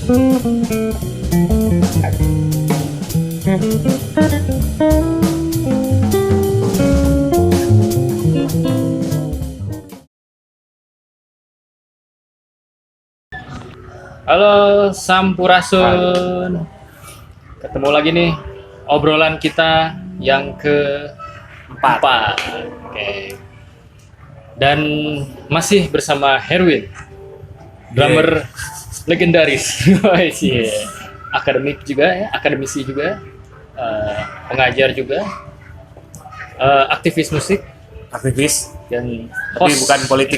Halo Sampurasun, ketemu lagi nih obrolan kita yang keempat. Oke. Dan masih bersama Herwin, drummer legendaris, akademik juga ya, akademisi juga, pengajar juga, aktivis musik, dan tapi bukan politik.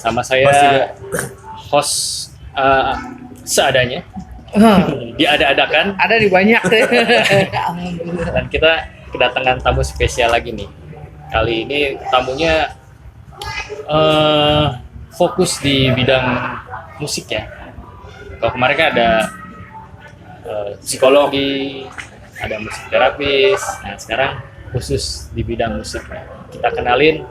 sama saya host seadanya, diada-adakan, Ada di banyak. dan kita kedatangan tamu spesial lagi nih. Kali ini tamunya fokus di bidang musik ya. Kalau kemarin kan ada psikologi, ada musik terapis. Nah sekarang khusus di bidang musik. Kita kenalin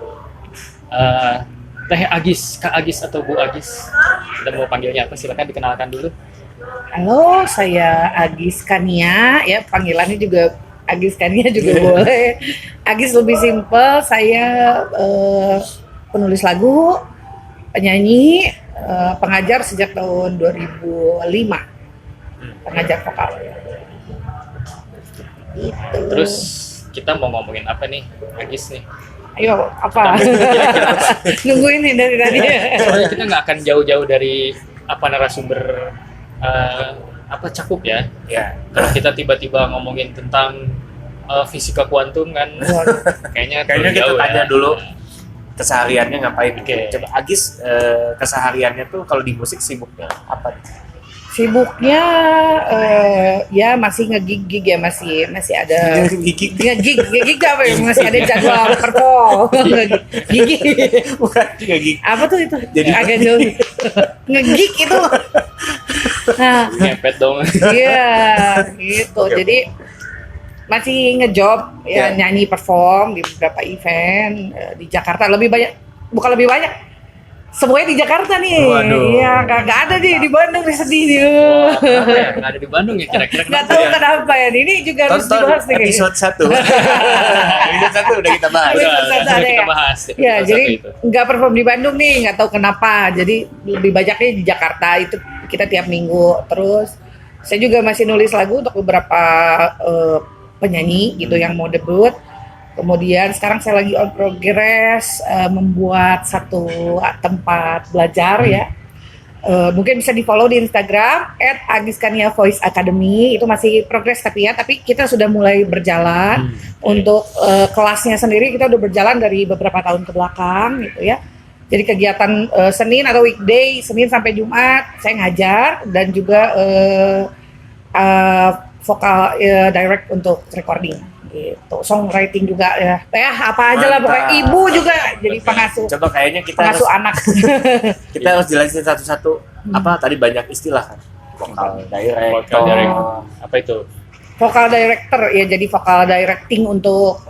Teh Agis, Kak Agis atau Bu Agis. Kita mau panggilnya apa? Silakan dikenalkan dulu. Halo, saya Agis Kania, ya panggilannya juga Agis Kania juga boleh. Agis lebih simpel, saya penulis lagu, penyanyi, pengajar sejak tahun 2005, pengajar vokal. Gitu. Terus kita mau ngomongin apa nih, Agis nih? Ayo, apa? Kira-kira apa? Nungguin nih dari tadi. Soalnya kita nggak akan jauh-jauh dari apa narasumber apa cakup ya. Ya. Kalau kita tiba-tiba ngomongin tentang fisika kuantum kan, kayaknya Kayaknya kita jauh tanya ya. dulu kesehariannya ngapain. Oke. Coba Agis, kesehariannya tuh kalau di musik sibuknya apa? Sibuknya ya masih ngegig ya, masih ada Gigi ngegig apa ya, masih ada jadwal perform. Gigi bukan gigi. apa tuh itu? Jadi agak jauh. Ngegig itu. Nah, Ngepet dong. iya gitu. Oke. Jadi masih ngejob ya, Ya. nyanyi perform di beberapa event di Jakarta, bukan lebih banyak. Semuanya di Jakarta nih. Waduh. Iya, gak ada nih di Bandung, nih sedih nih. Wah, kenapa ya? Nggak ada di Bandung ya kira-kira Nggak kenapa tahu ya? kenapa ya. Ini juga harus Tonton dibahas nih kayaknya. episode 1. Episode 1 udah kita bahas. Udah. Udah, Ada kita ya? bahas. Ya, episode jadi satu itu. nggak perform di Bandung nih, nggak tahu kenapa. Jadi lebih banyaknya di Jakarta, itu kita tiap minggu. Terus saya juga masih nulis lagu untuk beberapa penyanyi gitu yang mau debut. Kemudian sekarang saya lagi on progress membuat satu tempat belajar ya. Mungkin bisa di follow di Instagram @agiskania voice academy. Itu masih progress tapi kita sudah mulai berjalan. Untuk kelasnya sendiri kita udah berjalan dari beberapa tahun ke belakang gitu ya. Jadi kegiatan Senin atau weekday, Senin sampai Jumat saya ngajar, dan juga vokal direct untuk recording gitu, songwriting juga ya, apa aja lah pokoknya. Mantap. Ibu juga jadi pengasuh Coba kayaknya kita harus anak. kita harus jelasin satu-satu. Apa tadi banyak istilah kan? Vokal direct. Vokal direct. Apa itu? Vokal director ya, jadi vokal directing untuk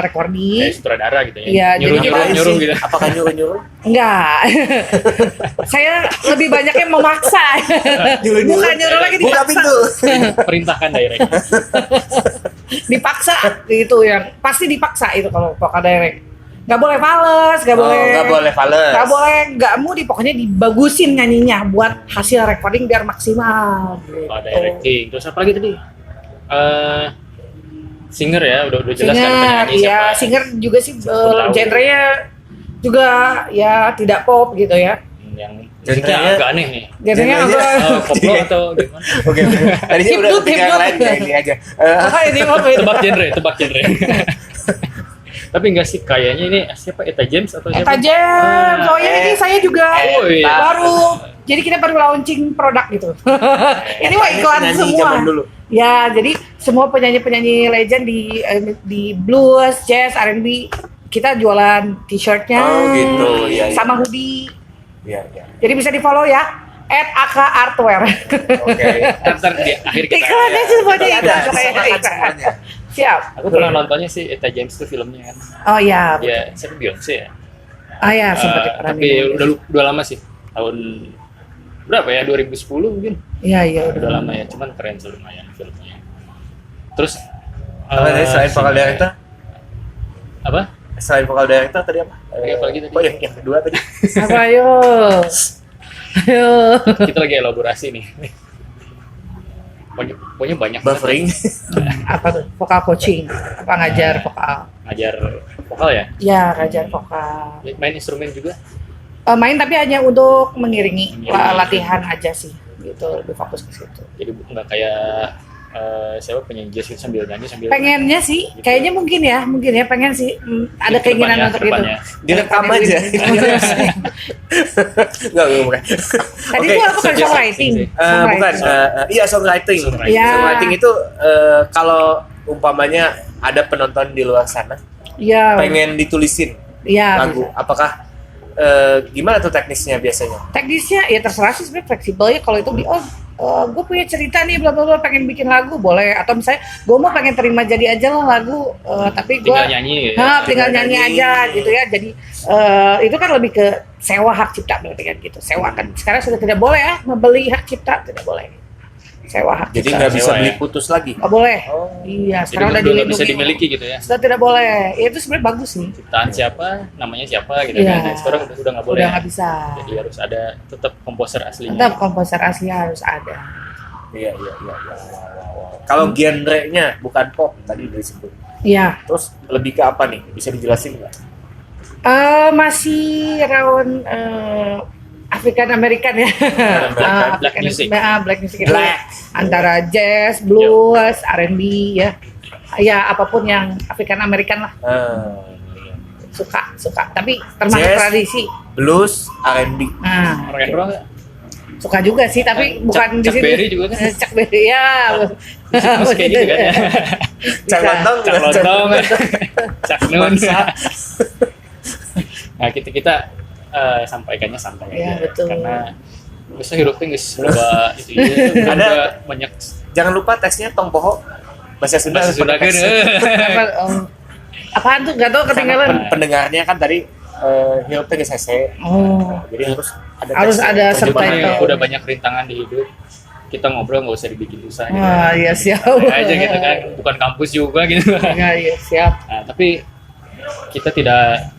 recording. Kayak sutradara gitu ya? Iya, jadi kita- nyuruh gitu. Apakah nyuruh-nyuruh? Enggak. Saya lebih banyaknya memaksa. Bukan nyuruh lagi, Buka dipaksa. pintu. Perintahkan direct. Dipaksa gitu ya. Pasti dipaksa itu kalau vokal direct. Nggak boleh fales, nggak boleh. Nggak boleh fales. Nggak boleh, nggak moody, pokoknya dibagusin nyanyinya buat hasil recording biar maksimal. Gitu. Oh, directing. Terus apa lagi tadi? Singer ya, udah jelas kan Singer, penyanyi ya siapa. singer juga sih Tahu. genrenya juga ya tidak pop gitu ya. Yang musiknya Genrenya- agak aneh nih. Genrenya Genrenya- agak Koplo atau gimana? Oke. Tadi sih udah Hip-hop, ketiga yang hip-hop. lain ya, ini aja. apa ini apa itu? Tebak genre. Tapi enggak sih, kayaknya ini siapa? Eta James atau siapa? Eta James, oh iya ini saya juga Oh, iya. baru, jadi kita baru launching produk gitu. Ini mah iklan Penyanyi semua. zaman dulu. Ya, jadi semua penyanyi-penyanyi legend di blues, jazz, R&B, kita jualan t-shirtnya, Oh, gitu, iya, iya. sama hoodie. Iya, iya. Jadi bisa di follow ya, @aka_artwear. Oke. Ntar di akhir kita. Iklannya semuanya Ada, iklan, pokoknya semangat iklan. semuanya. Siap. Aku pernah nontonnya sih Eta James tuh filmnya kan. Oh iya. Ya, siapa Beyonce ya? Ah ya, sempat pernah Tapi minum. udah lama sih, tahun berapa ya, 2010 mungkin. Iya Udah lama ya, cuman keren sih, lumayan filmnya. Terus Apa tadi selain vokal scene-nya- director? apa? Selain vokal director tadi apa? Apa lagi tadi? Oh yang kedua tadi. Apa ayo? Ayo. Kita lagi elaborasi nih. Pokoknya banyak banget. Buffering. Apa tuh? Vokal coaching. Apa ngajar vokal? Ngajar vokal ya. Ya, ngajar vokal. Main instrumen juga. Main tapi hanya untuk mengiringi Mengiringi. latihan aja sih. Gitu, lebih fokus ke situ. Jadi nggak kayak siapa penyanyi jazz gitu sambil nyanyi sambil Pengennya sih, kayaknya mungkin ya pengen sih. Ada keinginan untuk itu. kedepannya. Direkam aja. Enggak, bukan. Tadi Oke. itu apa kan Suggesting songwriting? sih. Bukan, iya songwriting. Songwriting. Ya. Songwriting itu kalau umpamanya ada penonton di luar sana Iya. pengen ditulisin Iya. lagu, apakah gimana tuh teknisnya biasanya? Teknisnya ya terserah sih, sebenarnya fleksibel ya. Kalau itu gue punya cerita nih bla bla bla, pengen bikin lagu boleh, atau misalnya gue mau pengen terima jadi aja lah lagu, tapi gue Tinggal nyanyi ya. tinggal nyanyi nyanyi. aja gitu ya. Jadi itu kan lebih ke sewa hak cipta berarti kan gitu. Sewa kan sekarang sudah tidak boleh ya, membeli hak cipta tidak boleh. Sewa hak Jadi cipta nggak bisa sewa beli ya. putus lagi. nggak boleh. Oh. Iya, Jadi sekarang udah udah nggak bisa dilindungi. dimiliki gitu ya. Sudah tidak boleh. Ya, itu sebenarnya bagus nih. Ciptaan siapa, namanya siapa gitu Iya. kan. Nah, sekarang udah nggak boleh. Udah nggak bisa. Jadi harus ada tetap komposer aslinya. Tetap komposer asli harus ada. Iya. Kalau genre-nya bukan pop tadi disebut. Iya. Terus lebih ke apa nih? Bisa dijelasin nggak? Masih round African American ya. Black music. Black music itu Black. antara jazz, blues, R&B ya. Ya apapun yang African American lah, suka. Tapi termasuk Jazz. tradisi. Blues, R&B. Nah, Rock and roll nggak? suka juga sih, tapi bukan di Chuck sini. Berry juga kan? Chuck Berry ya. Musik kayak gitu kan ya. Cak lontong. Cak lontong, Cak Nun. Bangsa. Nah kita sampaikannya santai Iya, aja, betul. karena bisa hirupnya nggak coba itu Ada- ada banyak Jangan lupa teksnya tong poho. Bahasa Sunda. bahasa Sunda kan. Apaan tuh? Gak tau Karena ketinggalan. pendengarnya kan tadi hirupnya nggak sese. Oh, Jadi Harus teksnya. ada Terjemahannya. subtitle. Udah banyak rintangan di hidup, kita ngobrol nggak usah dibikin susah gitu. wah ya siap. Santai aja gitu kan, bukan kampus juga gitu. Ya, ya siap. Nah, tapi kita tidak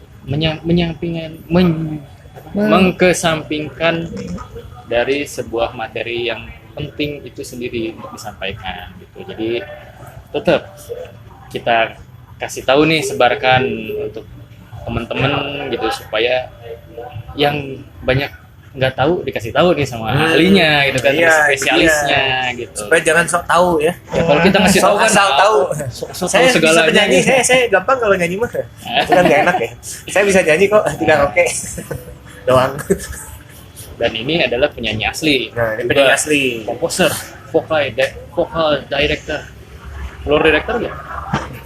mengkesampingkan dari sebuah materi yang penting itu sendiri untuk disampaikan gitu. Jadi tetap kita kasih tahu nih, sebarkan untuk teman-teman gitu, supaya yang banyak nggak tahu dikasih tahu nih sama ahlinya gitu kan, Iya, spesialisnya gitu. Supaya jangan sok tahu ya. Ya, kalau kita ngasih tahu kan asal tahu. sok Saya tahu bisa segalanya. penyanyi, saya gampang kalau nyanyi mah. Itu kan gak enak ya. Saya bisa nyanyi kok, tidak oke. Doang. Dan ini adalah penyanyi asli. Nah, ini Juga penyanyi asli. komposer, vokal director, floor director ya?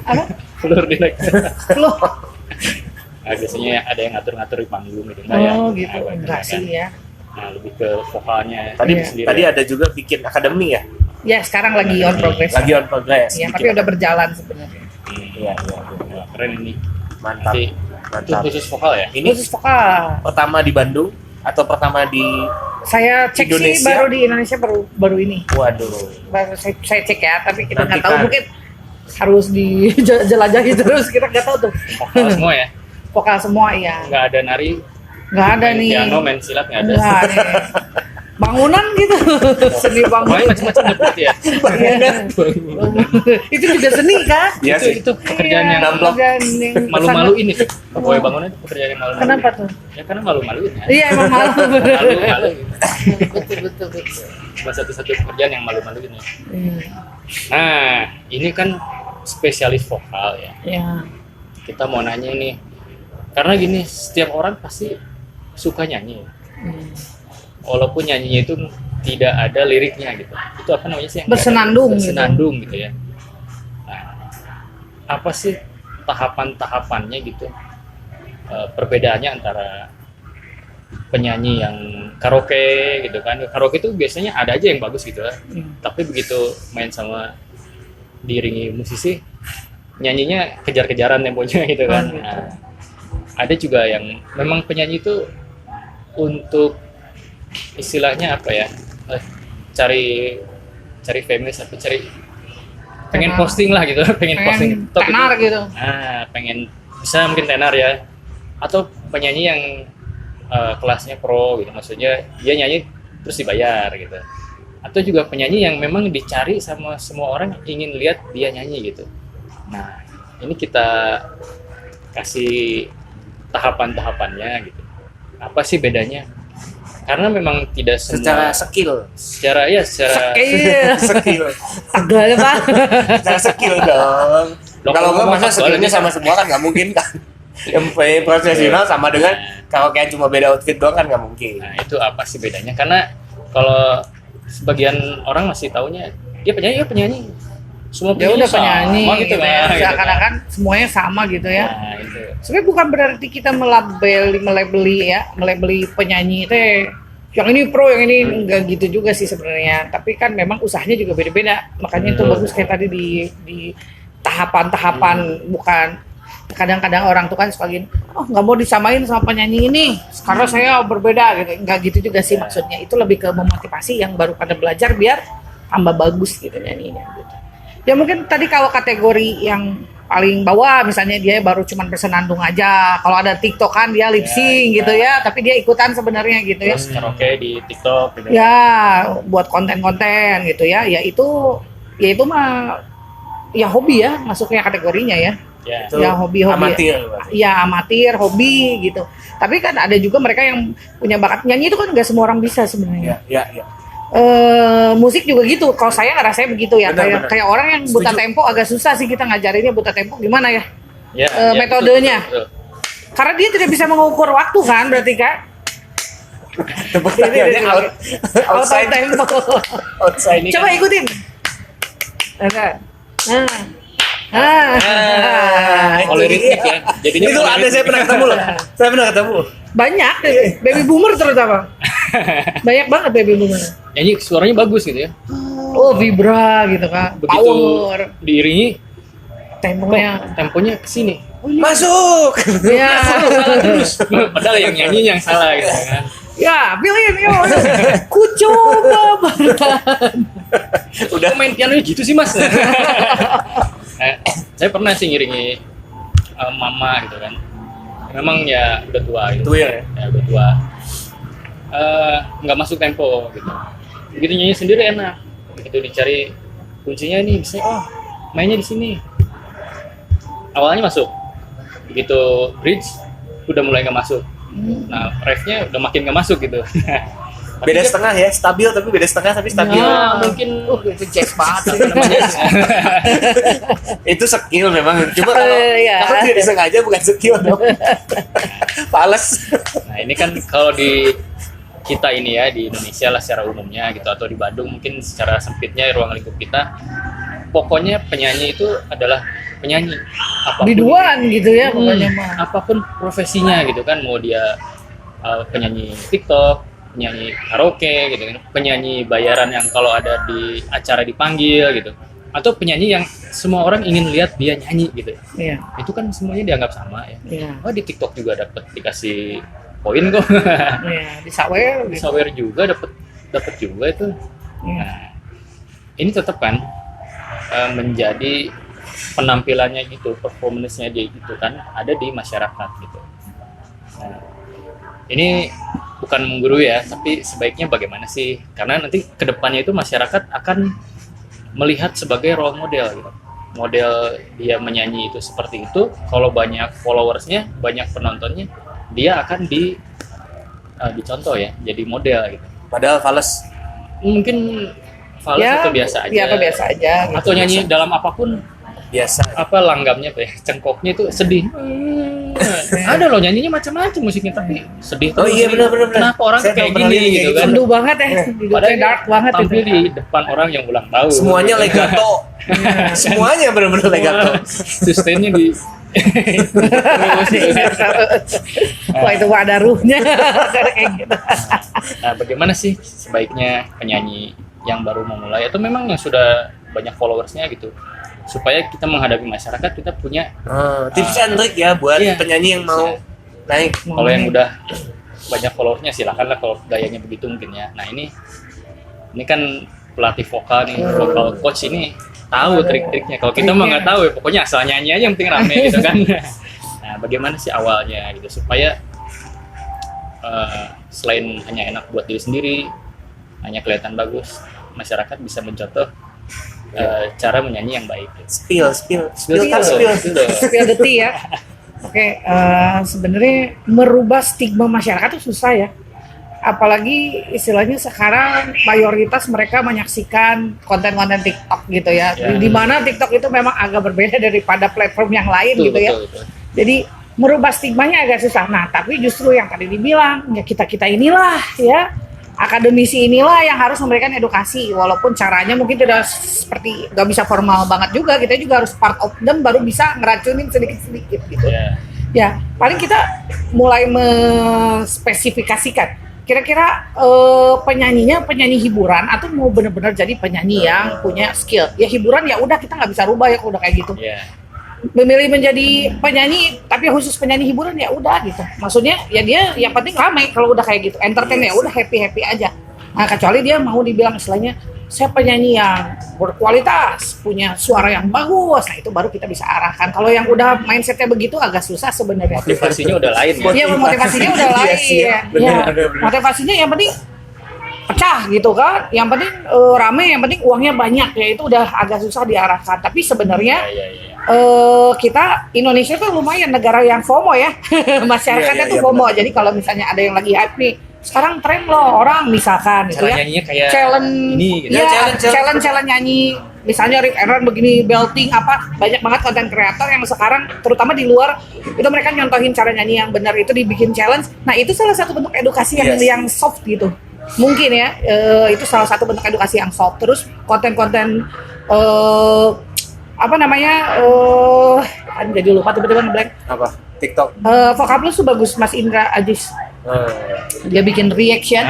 Apa? Floor director. Loh. Nah, biasanya ada yang ngatur-ngatur di panggung gitu, enggak ya? Oh gitu. Nah, Enggak kan. sih ya. Nah, lebih ke vokalnya. Tadi Iya. sendiri. tadi ada juga bikin akademi ya. Ya sekarang lagi on progress. Lagi on progress. Ya, Bikin tapi udah berjalan sebenarnya. Iya. Wah, keren ini. Mantap. Nanti itu Mantap. khusus vokal ya? Ini Khusus vokal. pertama di Bandung atau pertama di Saya cek sih Indonesia? baru di Indonesia baru ini. waduh. Baru saya cek ya, tapi kita nggak Nantikan. tahu, mungkin harus dijelajahi terus, kita nggak tahu tuh. Vokal semua ya? Vokal semua ya. Nggak ada nari, Nggak ada main nih. piano, main silat nggak ada. Nggak ada. Bangunan gitu. Seni Pokoknya bangunan. macam-macam dapat ya. Iya. Itu juga seni kan? Iya sih. Itu pekerjaan Iya, yang namblok. pekerjaan yang malu-maluin itu. Pokoknya bangunan itu pekerjaan yang malu-maluin. Kenapa tuh? Ya karena malu-maluin ya. Iya emang malu. Malu-malu. Betul. Cuma satu-satu pekerjaan yang malu-maluin ya. Hmm, Nah, ini kan spesialis vokal ya. ya. Kita mau nanya nih, karena gini, setiap orang pasti suka nyanyi. Hmm. Walaupun nyanyinya itu tidak ada liriknya gitu. Itu apa namanya sih? Yang Bersenandung gitu. bersenandung gitu ya. Nah, apa sih tahapan-tahapannya gitu? Perbedaannya antara penyanyi yang karaoke gitu kan. Karaoke itu biasanya ada aja yang bagus gitu ya. Hmm. Tapi begitu main sama diiringi musisi, nyanyinya kejar-kejaran temponya gitu kan. Oh, gitu. Nah, ada juga yang memang penyanyi itu untuk istilahnya apa ya, cari famous atau pengen Tenar. posting lah gitu, pengen posting TikTok tenar gitu. nah pengen bisa mungkin tenar ya, atau penyanyi yang kelasnya pro gitu, maksudnya dia nyanyi terus dibayar gitu, atau juga penyanyi yang memang dicari sama semua orang ingin lihat dia nyanyi gitu. Nah ini kita kasih tahapan-tahapannya gitu. Apa sih bedanya? Karena memang tidak semua Secara skill. secara Iya. Skill. Agak Pak. Secara skill dong. Loh, Kalau nggak ngomong masa soal skillnya ini sama semua kan nggak mungkin kan. Yang profesional sama dengan karaokean cuma beda outfit doang kan nggak mungkin. Nah itu apa sih bedanya? Karena kalau sebagian orang masih taunya dia penyanyi, semua Dia udah sama penyanyi gitu gitu ya. kan, gitu kan. Seakan-akan semuanya sama gitu ya. Nah itu Sebenarnya bukan berarti kita melabeli penyanyi itu yang ini pro, yang ini enggak gitu juga sih sebenarnya. Tapi kan memang usahanya juga beda-beda. Makanya itu bagus kayak tadi di tahapan-tahapan, bukan kadang-kadang orang tuh kan suka gini, oh nggak mau disamain sama penyanyi ini, karena saya berbeda gitu. Enggak gitu juga sih maksudnya. Itu lebih ke memotivasi yang baru pada belajar biar tambah bagus gitu nyanyinya gitu. Ya mungkin tadi kalau kategori yang paling bawah misalnya dia baru cuman bersenandung aja. Kalau ada TikTok kan dia lip sync gitu ya, tapi dia ikutan sebenarnya gitu ya. terus karaoke di TikTok gitu. Ya, buat konten-konten gitu ya. Ya itu mah ya hobi ya, masuknya kategorinya ya. Ya. Itu Ya hobi-hobi. amatir. Ya amatir, hobi gitu. Tapi kan ada juga mereka yang punya bakat nyanyi itu kan nggak semua orang bisa sebenarnya. Ya. Musik juga gitu. Kalau saya ngerasanya begitu ya. Benar. Kayak orang yang buta Setuju. tempo agak susah sih kita ngajarinnya buta tempo gimana ya. Ya, Metodenya. betul. Karena dia tidak bisa mengukur waktu kan berarti Kak. Tepuk tangannya out outside tempo. outside. Coba ikutin. Kalau ritmik ya, jadinya itu ada saya pernah ketemu loh. Saya pernah ketemu. Banyak baby boomer terutama. Banyak banget baby boomer. nyanyi suaranya bagus gitu ya. Oh, vibra gitu kan. Begitu Power. diiringi temponya ke sini. Masuk. Ya. Terus padahal yang nyanyi yang salah gitu kan. Ya, pilihin yuk. Ku coba berat. Udah Kok main piano gitu sih Mas? Saya pernah sih ngiringi mama gitu kan. Memang ya udah tua gitu. Tuh ya. Ya udah tua. Nggak masuk tempo gitu. Begitu nyanyi sendiri enak. Begitu dicari kuncinya nih bisa mainnya di sini. Awalnya masuk. Begitu bridge udah mulai nggak masuk. Nah, refnya udah makin nggak masuk gitu. Tapi Beda dia- setengah ya, stabil tapi beda setengah tapi stabil. Ya, mungkin Itu jazz banget sih. Itu skill memang. Cuma kalau Iya. kalau tidak disengaja bukan skill dong. Pales. Nah ini kan kalau di kita ini ya di Indonesia lah secara umumnya gitu, atau di Bandung mungkin secara sempitnya ruang lingkup kita, pokoknya penyanyi itu adalah penyanyi apapun, Biduan gitu ya pokoknya mah. apapun profesinya gitu kan, mau dia penyanyi TikTok, penyanyi karaoke gitu kan, penyanyi bayaran yang kalau ada di acara dipanggil gitu, atau penyanyi yang semua orang ingin lihat dia nyanyi gitu, Iya. itu kan semuanya dianggap sama ya. Iya. Oh di TikTok juga dapat dikasih poin kok. Iya, di sawer Di gitu. sawer juga dapat juga itu. Iya. Nah, ini tetap kan menjadi penampilannya gitu, performance-nya dia gitu kan ada di masyarakat gitu. Nah, ini bukan menggurui ya, tapi sebaiknya bagaimana sih? Karena nanti kedepannya itu masyarakat akan melihat sebagai role model gitu. Model dia menyanyi itu seperti itu, kalau banyak followersnya, banyak penontonnya, dia akan dicontoh ya, jadi model gitu. Padahal fales. Mungkin fals atau biasa aja. Ya, atau biasa aja gitu. Atau nyanyi dalam apapun, Biasa. apa langgamnya apa ya, cengkoknya itu sedih. Ada loh nyanyinya macam-macam musiknya tapi sedih Oh terus. iya, benar. Kenapa orang Saya kayak pernah gini lihat kayak gitu gitu. kan? Sendu banget ya. Hidupnya dark banget tampil itu. di depan orang yang ulang tahun. Semuanya legato. Semuanya benar-benar legato. Sustainnya di Wah itu mah ada ruhnya. Kayak gitu. Nah, bagaimana sih sebaiknya penyanyi yang baru memulai atau memang yang sudah banyak followersnya gitu, supaya kita menghadapi masyarakat kita punya Tips and trick ya buat Iya. penyanyi yang mau naik. kalau yang udah banyak followernya, silakanlah kalau gayanya begitu mungkin ya. Nah ini kan pelatih vokal nih, vokal coach ini tahu trik-triknya. Kalau kita mah nggak tahu ya, pokoknya asal nyanyi aja yang penting rame gitu kan. Nah bagaimana sih awalnya gitu supaya selain hanya enak buat diri sendiri, hanya kelihatan bagus, masyarakat bisa mencontoh cara menyanyi yang baik. Spill the tea ya. Oke, sebenarnya merubah stigma masyarakat itu susah ya. Apalagi istilahnya sekarang mayoritas mereka menyaksikan konten-konten TikTok gitu ya. Di mana TikTok itu memang agak berbeda daripada platform yang lain gitu ya. Betul. Jadi merubah stigmanya agak susah. Nah, tapi justru yang tadi dibilang, ya kita inilah ya, akademisi inilah yang harus memberikan edukasi. Walaupun caranya mungkin tidak seperti, nggak bisa formal banget juga, kita juga harus part of them baru bisa ngeracunin sedikit-sedikit gitu. Ya, paling kita mulai menspesifikasikan kira-kira penyanyinya penyanyi hiburan atau mau benar-benar jadi penyanyi yang punya skill. Ya hiburan ya udah, kita nggak bisa rubah ya kalau udah kayak gitu. Memilih menjadi penyanyi tapi khusus penyanyi hiburan ya udah gitu. Maksudnya ya dia yang penting ramai kalau udah kayak gitu. Entertain ya udah, happy aja. Nah, kecuali dia mau dibilang istilahnya saya penyanyi yang berkualitas, punya suara yang bagus. Nah, itu baru kita bisa arahkan. Kalau yang udah mindsetnya begitu agak susah sebenarnya. Motivasinya udah lain ya. Iya, motivasinya udah lain. Ya, motivasinya yang penting pecah gitu kan. Yang penting rame, yang penting uangnya banyak. Ya itu udah agak susah diarahkan. Tapi sebenarnya kita Indonesia tuh lumayan negara yang FOMO ya. Masyarakatnya tuh FOMO. Jadi kalau misalnya ada yang lagi hype nih, sekarang tren loh orang misalkan gitu ya, challenge ini gitu. Ya, challenge nyanyi misalnya Rick and Run begini, belting apa, banyak banget konten kreator yang sekarang terutama di luar itu mereka nyontohin cara nyanyi yang benar, itu dibikin challenge. Nah itu salah satu bentuk edukasi yang soft gitu mungkin ya, itu salah satu bentuk edukasi yang soft. Terus konten-konten apa namanya, jadi lupa tiba-tiba ngeblank. Apa? TikTok. Vocabulary tuh bagus, Mas Indra Ajis. Dia bikin reaction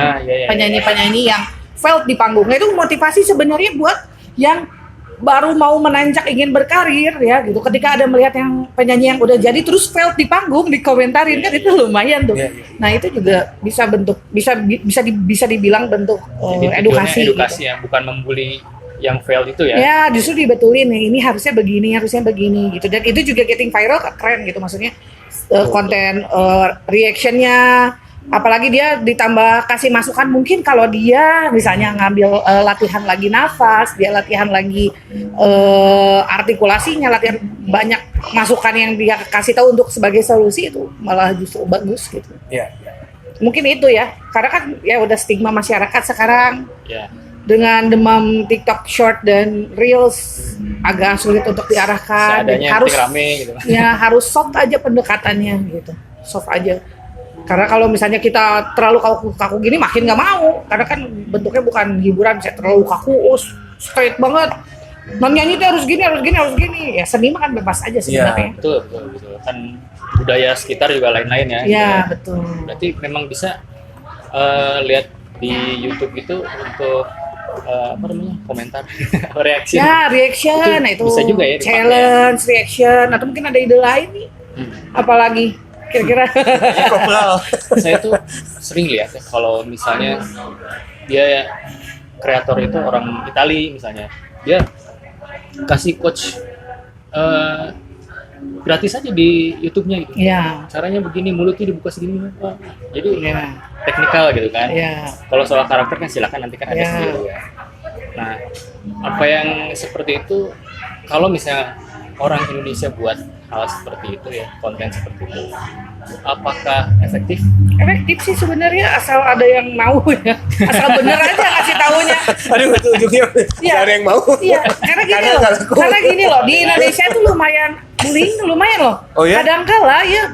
penyanyi-penyanyi yang failed di panggungnya. Itu motivasi sebenarnya buat yang baru mau menanjak ingin berkarir ya gitu. Ketika ada melihat yang penyanyi yang udah jadi terus failed di panggung, dikomentarin kan itu lumayan tuh. Nah itu juga bisa bentuk bisa dibilang bentuk edukasi gitu. Ya, bukan membuli yang fail itu ya. Ya justru dibetulin nih, ini harusnya begini gitu. Dan itu juga getting viral keren gitu, maksudnya konten reactionnya, apalagi dia ditambah kasih masukan. Mungkin kalau dia misalnya ngambil latihan lagi nafas, dia latihan lagi artikulasinya, latihan banyak masukan yang dia kasih tahu untuk sebagai solusi, itu malah justru bagus gitu. Mungkin itu ya, karena kan ya udah stigma masyarakat sekarang. Dengan demam TikTok Short dan Reels agak sulit untuk diarahkan. Harus rame gitu. Ya harus soft aja pendekatannya gitu, soft aja. Karena kalau misalnya kita terlalu kaku gini makin nggak mau, karena kan bentuknya bukan hiburan. Saya terlalu kaku, straight banget. Nyanyi itu harus gini. Ya seni mah kan bebas aja sebenarnya. Betul. Kan budaya sekitar juga lain-lain ya. Iya betul. Berarti memang bisa lihat di YouTube itu untuk apa namanya, komentar reaksi reaction itu bisa juga ya challenge reaction, atau mungkin ada ide lain nih apalagi kira-kira. Saya tuh sering lihat ya kalau misalnya dia kreator itu orang Itali misalnya, dia kasih coach gratis aja di YouTube-nya gitu. Caranya begini, mulutnya dibuka segini, jadi teknikal gitu kan. Kalau soal karakter kan silakan, nanti kan ada sendiri ya. Nah, apa yang seperti itu, kalau misalnya orang Indonesia buat hal seperti itu ya, konten seperti itu, apakah efektif? Efektif sih sebenarnya, asal ada yang mau ya, asal bener aja ngasih taunya. Aduh, itu ujungnya ada yang mau. Iya, karena gini loh, di Indonesia itu bullying lumayan loh. Kadang-kala ya,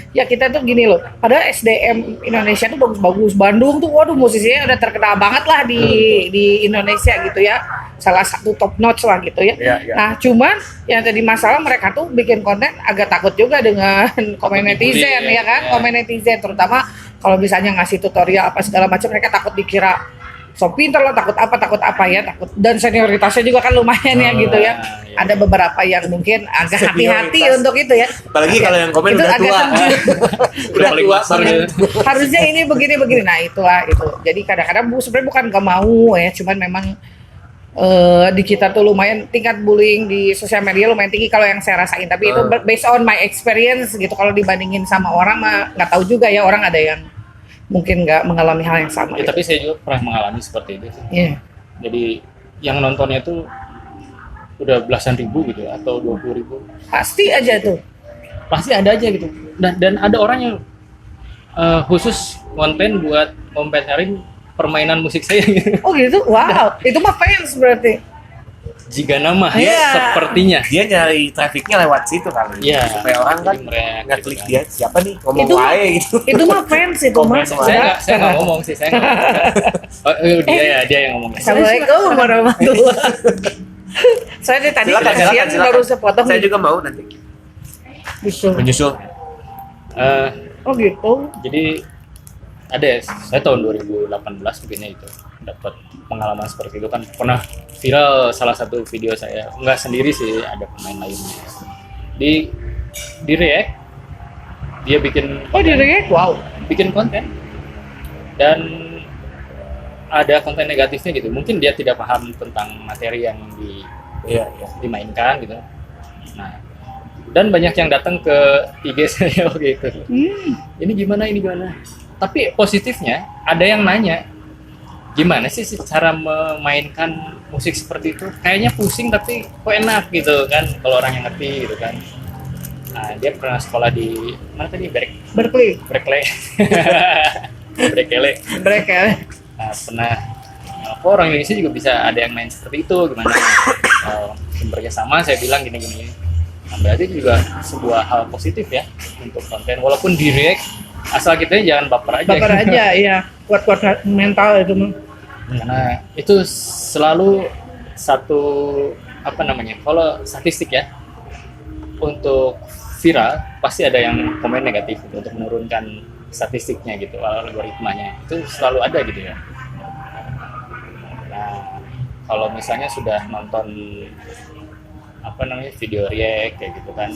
ya kita tuh gini loh, padahal SDM Indonesia tuh bagus-bagus. Bandung tuh, waduh, musisinya udah terkenal banget lah di Indonesia gitu ya, salah satu top notch lah gitu ya. Nah, cuman yang tadi masalah mereka tuh bikin konten agak takut juga dengan komen netizen ya kan, komen netizen terutama kalau misalnya ngasih tutorial apa segala macam, mereka takut dikira so pintar lah, takut apa ya, takut, dan senioritasnya juga kan lumayan ya gitu ya. Iya. Ada beberapa yang mungkin agak hati-hati Senioritas. untuk itu ya. Apalagi kalau yang komen Itu udah agak tua. sensitif. Udah paling tua masuk banget. gitu. Harusnya ini begini. Nah itulah itu. Jadi kadang-kadang sebenarnya bukan gak mau ya, cuman memang di kita tuh lumayan tingkat bullying di sosial media lumayan tinggi kalau yang saya rasain. Tapi itu based on my experience gitu. Kalau dibandingin sama orang mah nggak tahu juga ya, orang ada yang mungkin nggak mengalami hal yang sama. Ya, Gitu. tapi saya juga pernah mengalami seperti itu sih. Iya. Jadi yang nontonnya tuh udah belasan ribu gitu atau 20.000. Pasti aja tuh. Pasti ada aja gitu. Dan ada orang yang khusus konten buat komentarin permainan musik saya gitu. Oh gitu, wow. Itu mah fans berarti. Jika nama Iya. sepertinya. Dia nyari trafficnya lewat situ kali. Iya. Supaya orang kan Jadi mereka nggak gitu klik kan. dia siapa nih ngomong Itu mah- wae gitu. Itu mah fans itu Komen mas. sama Saya nggak ngomong sih, saya nggak ngomong. Dia yang ngomong. Assalamualaikum warahmatullahi wabarakatuh. Saya dari tadi kasihan baru sepotong. Saya juga mau nanti Gitu. menyusul. Eh, Oh gitu. jadi ada ya, saya tahun 2018 mungkinnya itu dapat pengalaman seperti itu kan, pernah viral salah satu video saya, nggak sendiri sih, ada pemain lainnya di react, dia bikin Oh di react, wow. bikin konten dan ada konten negatifnya gitu, mungkin dia tidak paham tentang materi yang Iya, iya. dimainkan gitu. Nah, dan banyak yang datang ke IG saya waktu itu, ini gimana, tapi positifnya ada yang nanya, gimana sih cara memainkan musik seperti itu, kayaknya pusing tapi kok enak gitu kan, kalau orang yang ngerti gitu kan. Nah, dia pernah sekolah di mana tadi, Berkeley. Berkeley. Berkeley. Berkeley. Nah, pernah kok orang Indonesia juga bisa ada yang main seperti itu, gimana sumbernya sama, saya bilang gini. Nah, berarti juga sebuah hal positif ya untuk konten, walaupun di react, asal kita jangan baper aja. Bakar aja, iya. Kuat-kuat mental itu mah. Karena itu selalu satu kalau statistik ya, untuk viral pasti ada yang komen negatif gitu, untuk menurunkan statistiknya gitu, algoritmanya itu selalu ada gitu ya. Nah, kalau misalnya sudah nonton video react kayak gitu kan,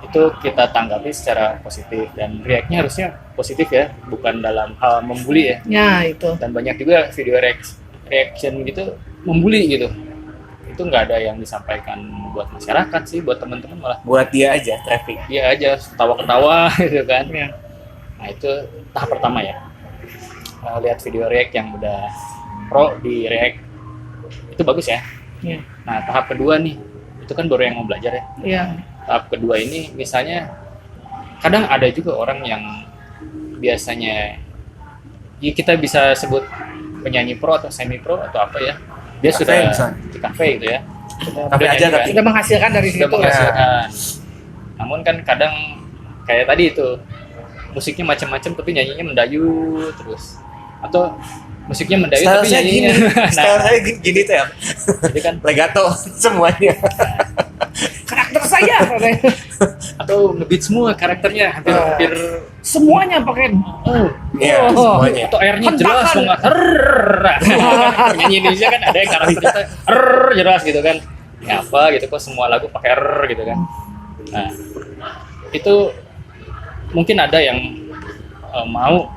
itu kita tanggapi secara positif, dan react-nya harusnya positif ya, bukan dalam hal membuli ya. Ya itu. Dan banyak juga video reaction gitu membuli gitu, itu nggak ada yang disampaikan buat masyarakat sih, buat teman-teman, malah Buat dia aja traffic. dia aja ketawa-ketawa gitu kan. Ya. Nah, itu tahap pertama ya. Lihat video react yang udah pro di react, itu bagus ya. Ya. Nah, tahap kedua nih, itu kan baru yang mau belajar ya. Iya. Tahap kedua ini misalnya kadang ada juga orang yang biasanya ya kita bisa sebut penyanyi pro atau semi pro atau apa ya, dia Kafe sudah misalnya. di kafe gitu ya, Kafe Udah aja nyanyi tapi kan, Sudah menghasilkan dari sudah situ. menghasilkan. Namun kan kadang kayak tadi itu musiknya macam-macam tapi nyanyinya mendayu terus, atau musiknya mendayu style tapi saya gini. nyanyinya Style saya gini tuh ya. jadi kan, Legato semuanya. Karakter saya. atau ngebeat semua karakternya hampir Semuanya pakai. Iya, Oh. semuanya. atau airnya jelas Hentakan. banget, penyanyi Indonesia kan ada yang karakternya jelas gitu kan, ya apa gitu, kok semua lagu pakai gitu kan. Nah, itu mungkin ada yang mau,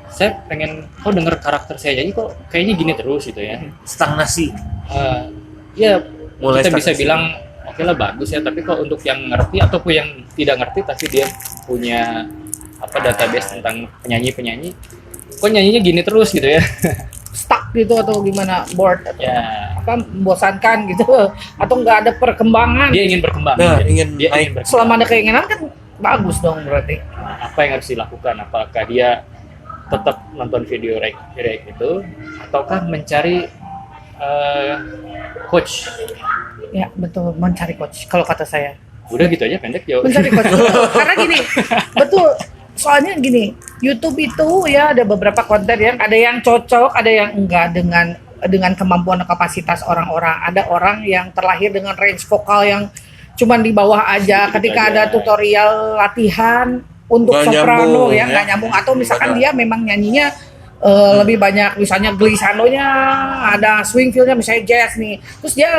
saya pengen denger karakter saya jadi kok kayaknya gini terus gitu ya. Stagnasi. Ya Mulai kita bisa stagnasi. bilang oke lah bagus ya, tapi kalau untuk yang ngerti ataupun yang tidak ngerti tapi dia punya database tentang penyanyi kok nyanyinya gini terus gitu ya. Stuck gitu atau gimana, bored atau Ya, membosankan gitu, atau nggak ada perkembangan. dia ingin berkembang. Nah, dia ingin dia naik. ingin berkembang. Selama ada keinginan kan bagus dong berarti. Nah, apa yang harus dilakukan? Apakah dia tetap nonton video react itu, ataukah mencari coach? Ya betul, mencari coach kalau kata saya. Udah gitu aja, pendek jauh. Mencari coach. Karena gini, betul. Soalnya gini, YouTube itu ya ada beberapa konten yang ada yang cocok, ada yang enggak dengan kemampuan dan kapasitas orang-orang. Ada orang yang terlahir dengan range vokal yang cuman di bawah aja. Ketika ada tutorial latihan untuk Nggak soprano nyambung, ya ya. nggak nyambung, atau misalkan Benar. dia memang nyanyinya lebih banyak misalnya glissandonya, ada swing feel-nya misalnya jazz nih. Terus dia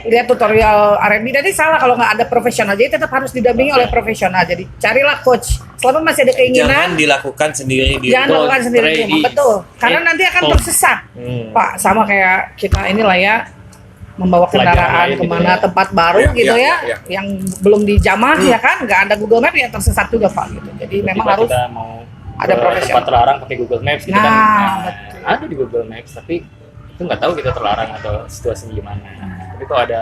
lihat tutorial R&B, jadi salah kalau nggak ada profesional. Jadi tetap harus didampingi oleh profesional. Jadi carilah coach. Selama masih ada Jangan keinginan, dilakukan sendiri di jangan rumah. lakukan sendiri di rumah. Betul. Karena nanti akan tersesat. Pak, sama kayak kita inilah ya, membawa Pelajaran kendaraan lain gitu kemana ya. tempat baru Ya, gitu ya, ya, ya. yang belum dijamah ya kan, nggak ada Google Map ya tersesat juga Pak gitu. Jadi memang Tiba harus kita mau ada ke profesional. tempat terlarang pakai Google Maps gitu Nah, kan. betul. Ada di Google Maps tapi itu nggak tahu kita terlarang atau situasinya gimana. Tapi kalau ada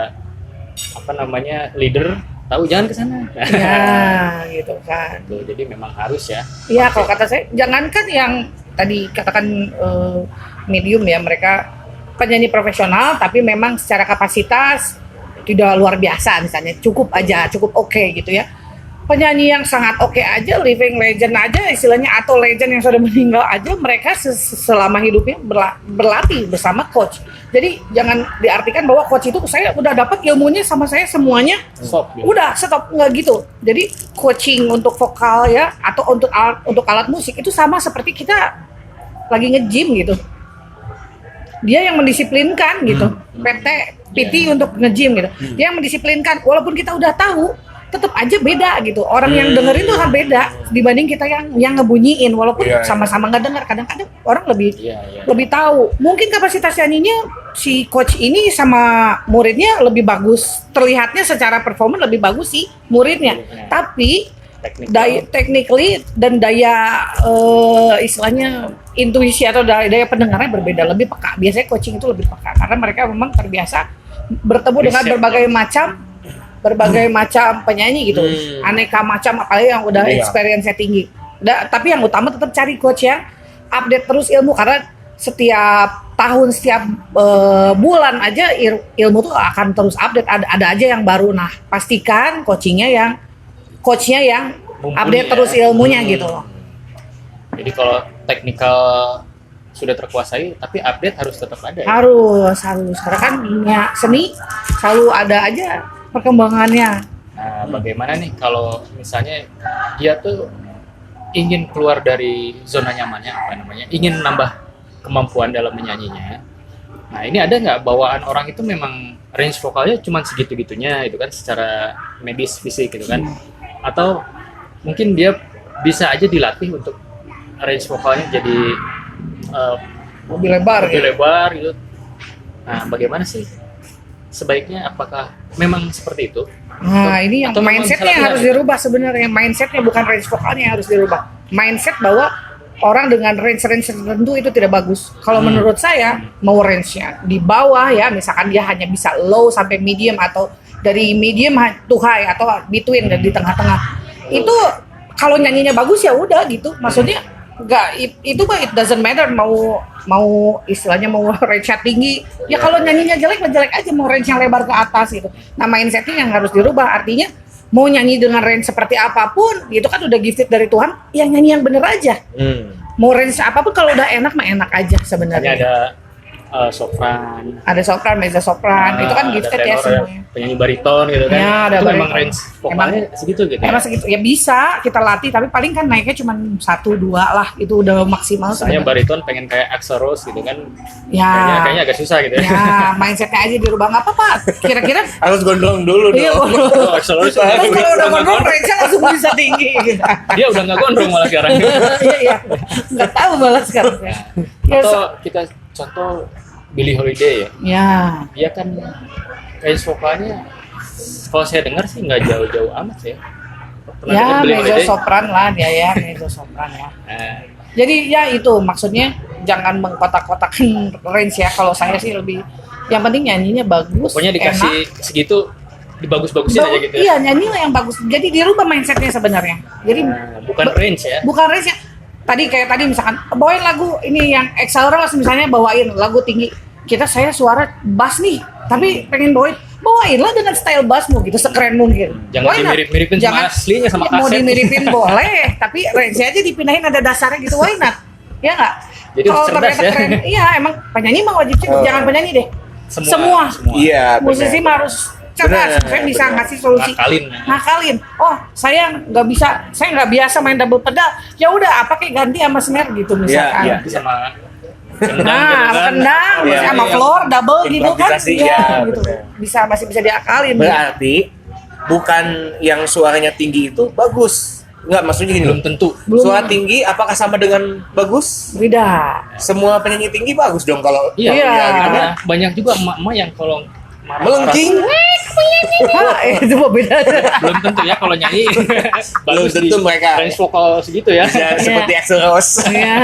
apa namanya leader tahu jangan ke sana. Ya, gitu kan. Tuh, jadi memang harus ya. Iya, kalau kata saya, jangankan yang tadi katakan medium ya, mereka penyanyi profesional, tapi memang secara kapasitas tidak luar biasa misalnya, cukup aja, cukup oke gitu ya. Penyanyi yang sangat oke aja, living legend aja istilahnya, atau legend yang sudah meninggal aja, mereka selama hidupnya berlatih bersama coach. Jadi jangan diartikan bahwa coach itu saya udah dapat ilmunya sama saya semuanya, Stop gitu. udah stop, nggak gitu. Jadi coaching untuk vokal ya, atau untuk alat musik itu sama seperti kita lagi nge-gym gitu. Dia yang mendisiplinkan gitu. PT untuk nge-gym gitu. Dia yang mendisiplinkan, walaupun kita udah tahu, tetap aja beda gitu. Orang yang dengerin tuh akan beda dibanding kita yang ngebunyiin, walaupun Iya, iya. sama-sama nggak dengar. Kadang-kadang orang lebih Iya. lebih tahu. Mungkin kapasitas nyanyinya si coach ini sama muridnya lebih bagus. Terlihatnya secara performa lebih bagus sih muridnya. Muridnya. Tapi Technical. technically dan daya istilahnya intuisi atau daya pendengarnya berbeda, lebih peka. Biasanya coaching itu lebih peka karena mereka memang terbiasa bertemu dengan Riset. berbagai macam penyanyi gitu, aneka macam, apalagi yang udah Iya. experience-nya tinggi. Tapi yang utama tetap cari coach yang update terus ilmu, karena setiap tahun, setiap bulan aja ilmu tuh akan terus update. Ada aja yang baru. Nah, pastikan coachnya yang Mumpuni update ya. terus ilmunya gitu loh. Jadi kalau teknikal sudah terkuasai, tapi update harus tetap ada. Ya? Harus. Karena kan dunia seni selalu ada aja perkembangannya. Nah, bagaimana nih kalau misalnya dia tuh ingin keluar dari zona nyamannya, apa namanya, ingin nambah kemampuan dalam menyanyinya. Nah, ini ada nggak bawaan orang itu memang range vokalnya cuma segitu-gitunya gitu kan, secara medis fisik gitu kan, atau mungkin dia bisa aja dilatih untuk range vokalnya jadi Lebih lebar lebih gitu. lebar gitu. Nah, bagaimana sih sebaiknya, apakah memang seperti itu? Nah, ini yang Atau memang mindsetnya yang salah harus pilih? dirubah sebenarnya. Mindsetnya bukan range vokalnya yang harus dirubah. Mindset bahwa orang dengan range tertentu itu tidak bagus. Kalau menurut saya, mau range-nya di bawah ya, misalkan dia hanya bisa low sampai medium, atau dari medium to high, atau between dan di tengah-tengah. Itu kalau nyanyinya bagus ya udah gitu. Maksudnya itu mah it doesn't matter mau istilahnya mau range-nya tinggi. Ya kalau nyanyinya jelek aja, mau range yang lebar ke atas gitu. Nah, mindsetnya yang harus dirubah. Artinya mau nyanyi dengan range seperti apapun, itu kan udah gifted dari Tuhan, yang nyanyi yang bener aja. Mau range apapun, kalau udah enak mah enak aja Hanya sebenarnya. ada sopran, Ada sopran, mezzo sopran, itu kan ada gifted ya tenor, semuanya. penyanyi bariton gitu kan. Ya, ada itu memang bariton. range vokalnya segitu gitu. Emang segitu ya, bisa kita latih, tapi paling kan naiknya cuma 1-2 lah, itu udah maksimal Misalnya sebenarnya. bariton pengen kayak Axl Rose gitu kan, Ya, kayaknya agak susah gitu ya. ya mindsetnya aja dirubah, nggak apa-apa. Kira-kira Harus gondrong dulu iya, dong. Oh, Axl Rose terus kalau udah gondrong range langsung bisa tinggi gitu. dia udah nggak gondrong malah sekarang. Iya, nggak tahu malah sekarang. Ya, Atau kita contoh Billie Holiday ya, ya. dia kan range vokalnya kalau saya dengar sih nggak jauh-jauh amat ya. Pernah Ya, dengar Billie mezzo Holiday? sopran lah dia ya, mezzo sopran ya. Nah, Jadi ya itu maksudnya jangan mengkotak-kotakan range ya. Kalau saya sih lebih, yang penting nyanyinya bagus. pokoknya dikasih segitu dibagus-bagusin aja gitu ya. Iya, nyanyi yang bagus. Jadi dirubah mindsetnya sebenarnya. Jadi Nah, bukan range ya. bukan range-nya. Tadi misalkan bawain lagu ini yang Axl Rose misalnya, bawain lagu tinggi. Saya suara bass nih, tapi pengen bawainlah dengan style bassmu gitu, sekeren mungkin. Jangan Why not? dimirip-miripin sama Jangan- aslinya sama ya, mau kaset. dimiripin boleh, tapi range aja dipindahin, ada dasarnya gitu, why not? Ya nggak? Jadi Kalau cerdas ternyata ya. keren, iya emang penyanyi mah wajib cerdas, jangan penyanyi deh. Semua. Iya, Musisi benar. mah harus cerdas, Bener, saya bisa bener. ngasih solusi. Ngakalin. Oh, saya nggak biasa main double pedal. Ya udah, apa kayak ganti sama snare gitu misalkan. Iya, Bisa sama kendang Nah, gitu kan. kendang, Iya, sama iya. floor double gitu kan. Improvisasi, Iya, ya, gitu. bener. Masih bisa diakalin. Berarti bukan yang suaranya tinggi itu bagus. Enggak, maksudnya gini Belum loh. tentu. Belum. Suara tinggi apakah sama dengan bagus? Beda. Semua penyanyi tinggi bagus dong kalau Iya, Iya. karena banyak juga emak-emak yang kalau marah-marah melengking. Hah, itu mah beda. belum tentu ya kalau nyanyi Belum bagus tentu di mereka range vokal segitu ya. bisa seperti Axl Rose. Iya.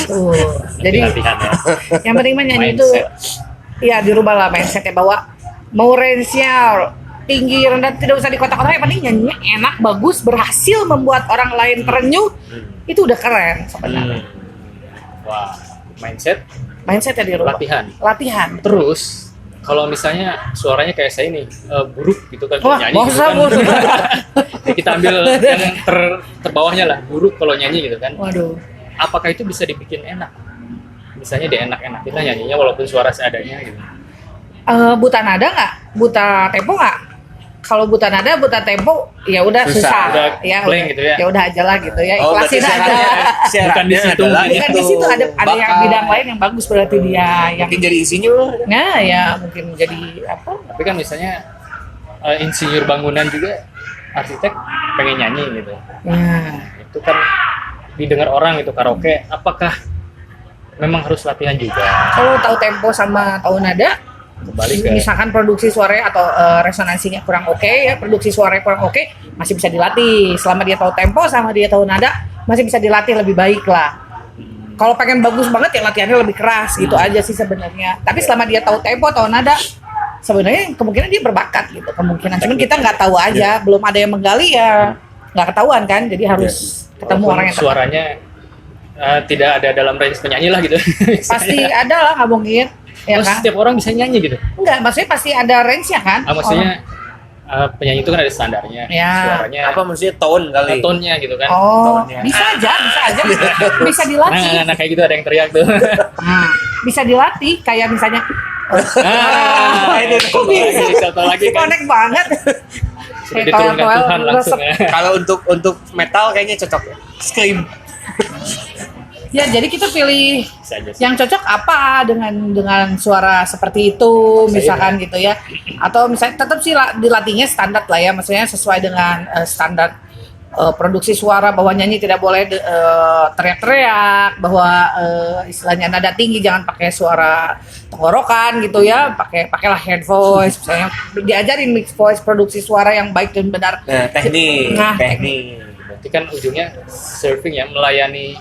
Tuh. Jadi latihan ya. yang penting mah nyanyi itu Mindset. ya dirubah lah mindsetnya, bahwa mau range-nya tinggi rendah tidak usah di kotak-kotak, yang penting nyanyinya enak, bagus, berhasil membuat orang lain terenyuh, itu udah keren sebenarnya. Wah, mindset, Mindsetnya dirubah. Latihan. Terus kalau misalnya suaranya kayak saya nih buruk gitu kan kalau Wah, nyanyi gitu masa kan. buruk? Ya, kita ambil yang terbawahnya lah, buruk kalau nyanyi gitu kan. Waduh. Apakah itu bisa dibikin enak? Misalnya dienak-enakin lah nyanyinya walaupun suara seadanya gitu. Buta nada nggak? Buta tempo nggak? Kalau buta nada, buta tempo, ya udah Susah. susah. Udah Ya blank udah, gitu ya. ya udah aja lah gitu ya. Oh, berarti Ikhlasin aja. Bukan di situ, adalah bukan Bukan itu. di situ ada yang Bakal bidang lain yang bagus, berarti dia yang mungkin jadi insinyur. nah ya mungkin jadi apa? Tapi kan misalnya insinyur bangunan juga arsitek pengen nyanyi gitu. Nah, Itu kan didengar orang itu karaoke, apakah memang harus latihan juga? kalau tahu tempo sama tahu nada, Kembali ke misalkan produksi suaranya atau resonansinya kurang oke ya, produksi suaranya kurang oke, masih bisa dilatih. Selama dia tahu tempo sama dia tahu nada, masih bisa dilatih lebih baik lah. Kalau pengen bagus banget ya latihannya lebih keras gitu aja sih sebenarnya. Tapi selama dia tahu tempo, tahu nada, sebenarnya kemungkinan dia berbakat gitu. Kemungkinan, cuman kita nggak tahu aja, belum ada yang menggali ya nggak ketahuan kan. Jadi harus ketemu walaupun orang yang tepat. suaranya tidak ada dalam range penyanyi lah gitu. Pasti ada lah, nggak mungkin. Ya Oh, kan? setiap orang bisa nyanyi gitu. Enggak, maksudnya pasti ada range-nya kan? Maksudnya penyanyi itu kan ada standarnya. Ya. Suaranya Apa maksudnya tone kali? tone-nya gitu kan. Oh, Tahunnya. bisa aja, bisa dilatih. Nah, kayak gitu ada yang teriak tuh. Nah, bisa dilatih, kayak misalnya, itu kok bisa? Contoh lagi kan. Connect banget. Sudah diturunkan Tuhan langsung ya. Kalau untuk metal kayaknya cocok ya. Scream. Ya, jadi kita pilih Bisa aja sih. yang cocok apa dengan suara seperti itu, misalkan gitu ya. Atau misalnya tetap sih dilatihnya standar lah ya, maksudnya sesuai dengan standar produksi suara, bahwa nyanyi tidak boleh teriak-teriak, bahwa istilahnya nada tinggi jangan pakai suara tenggorokan gitu ya, pakailah head voice, misalnya diajarin mix voice, produksi suara yang baik dan benar. Nah, teknik. Nah, Berarti kan ujungnya surfing ya, melayani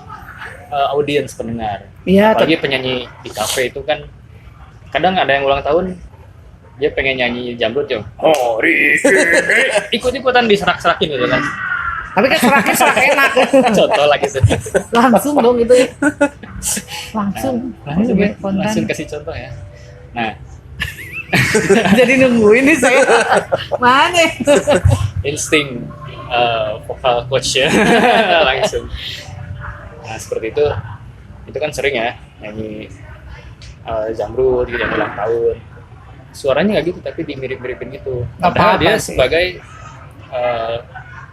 audiens pendengar. Iya, Apalagi penyanyi di kafe itu kan kadang ada yang ulang tahun dia pengen nyanyi jamrut ya. Oh, ikut-ikutan diserak-serakin gitu kan. tapi kan serak enak. Contoh lagi tuh. Langsung dong gitu ya. Langsung ya, konten. Langsung kasih contoh ya. Nah, Jadi nungguin nih saya. Mana? insting vokal coach ya langsung. Nah, seperti itu kan sering ya nyanyi jamrut gitu yang ulang tahun. Suaranya nggak gitu tapi dimirip-miripin gitu. Nggak Padahal apa-apa dia sih. sebagai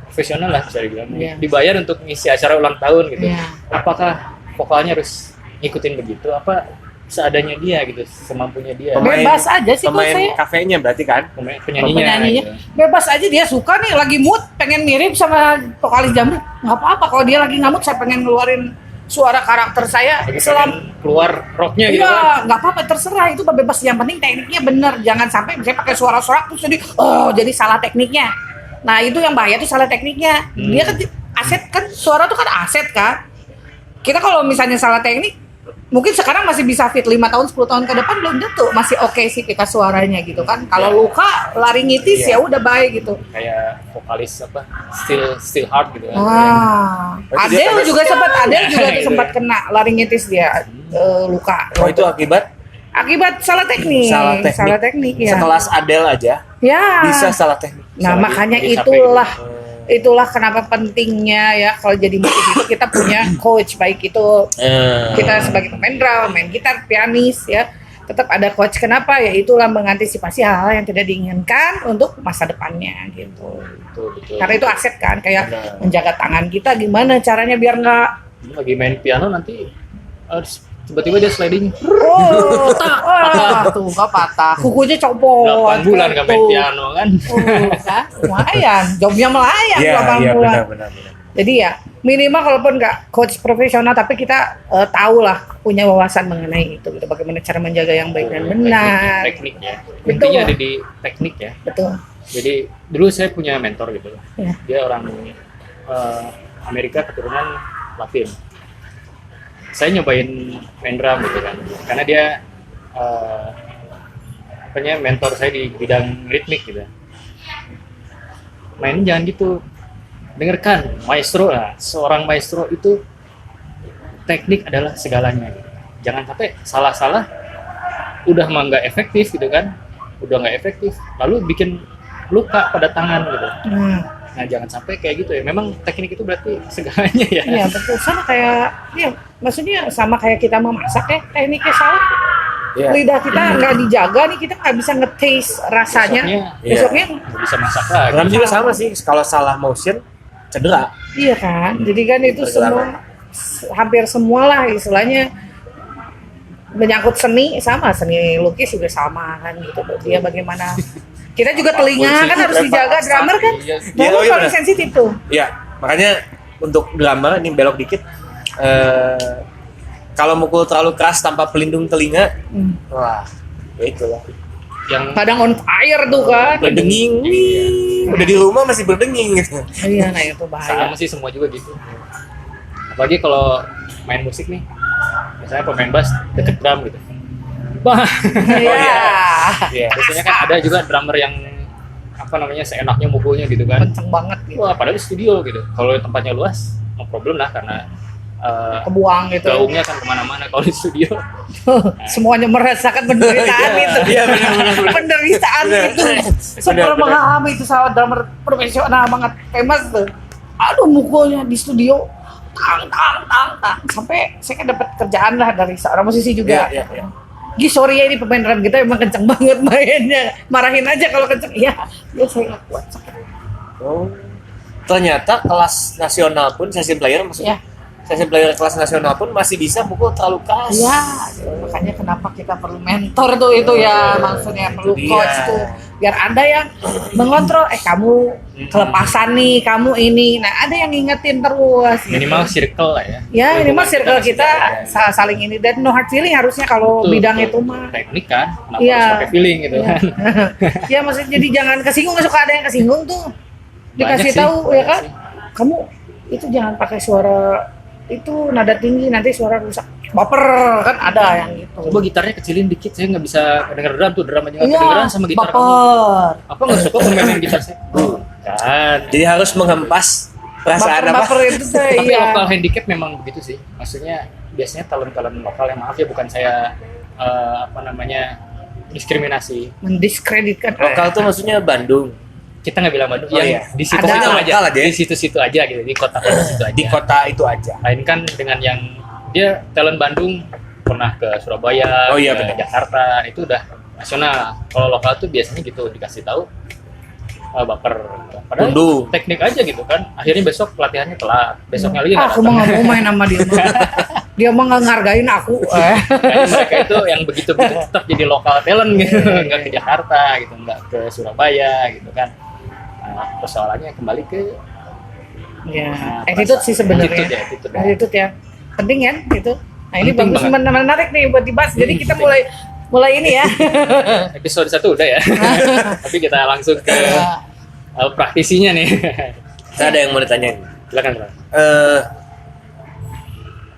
profesional lah bisa dibilang. Iya. Dibayar untuk ngisi acara ulang tahun gitu. Iya. Apakah vokalnya harus ngikutin begitu? Apa seadanya dia gitu, semampunya dia? Bebas aja sih kalau Pemain saya. kafenya berarti kan? Penyanyinya. Penyanyinya Gitu. bebas aja, dia suka nih lagi mood pengen mirip sama vokalis jamrut, nggak apa-apa. Kalau dia lagi nggak mood, saya pengen ngeluarin suara karakter saya Lagi selam. pengen keluar rocknya gitu kan. Iya, nggak apa-apa, terserah, itu bebas. Yang penting tekniknya bener, jangan sampai misalnya pakai suara sorak terus jadi salah tekniknya. Nah itu yang bahaya tuh, salah tekniknya. Dia kan aset kan, suara tuh kan aset kan. Kita kalau misalnya salah teknik, mungkin sekarang masih bisa fit 5 tahun 10 tahun ke depan belum tentu masih oke sih kita suaranya gitu kan. Kalau luka laringitis ya udah baik gitu. Kayak vokalis apa? Still hard gitu kan. Wah, Berarti dia Adele juga sempat Gitu sempat ya. kena laringitis dia, luka. Oh itu akibat Akibat salah teknik. Salah teknik ya. Sekelas Adele aja Ya. bisa salah teknik. Nah, Salah makanya di- itulah kenapa pentingnya ya kalau jadi musik itu kita punya coach, baik itu kita sebagai pemain drum, main gitar, pianis ya. tetap ada coach. Kenapa? Ya itulah mengantisipasi hal-hal yang tidak diinginkan untuk masa depannya gitu. Betul. Karena itu aset kan, kayak Benar. menjaga tangan kita gimana caranya biar nggak Lagi main piano nanti tiba-tiba dia sliding tuh nggak patah, kukunya copot. 8 bulan nggak main Tuh. piano kan. Kan? Lumayan, jobnya melayang Iya, 8 iya bulan. benar. Jadi ya minimal kalaupun nggak coach profesional, tapi kita tahu lah, punya wawasan mengenai itu, gitu. Bagaimana cara menjaga yang baik dan benar. Teknik ya. Betul. Intinya ada di teknik ya. Betul. Jadi dulu saya punya mentor gitu. Ya. Dia orang Amerika keturunan Latin. Saya nyobain main drum gitu kan. Karena dia mentor saya di bidang ritmik gitu. Main jangan gitu. Dengarkan, maestro lah. Seorang maestro itu teknik adalah segalanya. Gitu. Jangan sampai salah-salah udah mah nggak efektif gitu kan. Udah nggak efektif, lalu bikin luka pada tangan gitu. Nah jangan sampai kayak gitu ya. Memang teknik itu berarti segalanya ya. Iya betul, sama kayak, ya maksudnya sama kayak kita memasak ya, tekniknya salah. Iya. Lidah kita nggak dijaga nih, kita nggak bisa nge-taste rasanya. Besoknya nggak bisa masak lagi. Drum juga sama sih, kalau salah motion cedera. iya kan, jadi kan itu semua hampir semua lah istilahnya menyangkut seni, sama seni lukis juga sama kan gitu. Dia bagaimana kita juga telinga kan harus dijaga, drummer kan Iya. Iya, drummer iya, paling benar. sensitif tuh. Iya, makanya untuk drummer ini belok dikit. Kalau mukul terlalu keras tanpa pelindung telinga, wah, ya itulah. Yang Kadang on fire tuh kan. Berdenging, udah di rumah masih berdenging gitu. Iya, nah itu bahaya. sama sih semua juga gitu. Apalagi kalau main musik nih, misalnya pemain bass deket drum gitu. Wah, Iya. Iya. biasanya kan ada juga drummer yang apa namanya seenaknya mukulnya gitu kan. Kenceng banget gitu. Wah, padahal di studio gitu. Kalau tempatnya luas, no problem lah karena Kebuang gitu. gaungnya kan kemana-mana. Kalau di studio, Semuanya merasakan penderitaan itu. Iya, benar. Penderitaan Benar. itu. Saya Benar, pernah mengalami itu sama drummer profesional banget, famous tuh. Aduh, mukulnya di studio tang sampai saya kan dapat kerjaan lah dari seorang musisi juga. Iya. Gi, sorry ya, ini pemain drum kita emang kenceng banget mainnya. Marahin aja kalau kenceng. Iya, saya nggak kuat sakit. Oh. Ternyata kelas nasional pun session player maksudnya. Iya. Session player kelas nasional pun masih bisa mukul terlalu keras. Iya, makanya kenapa kita perlu mentor tuh itu ya, maksudnya perlu Itu dia. coach tuh, biar ada yang mengontrol. Kamu kelepasan nih, kamu ini. Nah, ada yang ngingetin terus. gitu. minimal circle lah ya. Ya, minimal circle masih kita saling ini, dan no hard feeling harusnya kalau Betul, bidang betul. itu mah. Teknik kan, kenapa Iya. harus pakai feeling gitu Iya. kan. Ya maksudnya jadi jangan kesinggung, suka ada yang kesinggung tuh. Dikasih Banyak sih, tahu ya banyak kan, sih. kamu itu jangan pakai suara itu nada tinggi, nanti suara rusak. Baper kan ada yang gitu. Coba gitarnya kecilin dikit, saya nggak bisa denger drum tuh, drum aja nggak Iya, kedengeran sama gitar kamu. baper. Apa nggak suka pemainin gitar saya? Kan. Jadi harus menghempas perasaan Baper apa? itu tuh Tapi iya. lokal handicap memang begitu sih. Maksudnya biasanya talent-talent lokal yang maaf ya, bukan saya apa namanya diskriminasi. Mendiskreditkan Lokal tuh maksudnya Bandung. Kita nggak bilang Bandung, Oh, yang iya. di situ-situ Ada aja, lokal aja. di situ-situ aja gitu, di kota-kota situ aja. Di kota itu aja. Lain kan dengan yang dia talent Bandung pernah ke Surabaya, Oh, iya, ke benar. Jakarta, itu udah nasional. Kalau lokal tuh biasanya gitu dikasih tahu baper. Padahal Unduh. teknik aja gitu kan. Akhirnya besok pelatihannya telat, besoknya lagi Aku mah nggak mau main sama dia mah. Dia mah nggak ngargain aku. Jadi mereka itu yang begitu-begitu tetap jadi lokal talent gitu, nggak ke Jakarta gitu, nggak ke Surabaya gitu kan. Nah, persoalannya kembali ke Ya, Nah, attitude sih sebenarnya. attitude ya. Attitude ya, penting kan gitu. Nah ini Penting bagus, banget. menarik nih buat dibahas. Jadi kita mulai ini ya. episode 1 udah ya. Tapi kita langsung ke praktisinya nih. Saya ada yang mau ditanyain. Silakan, Bang.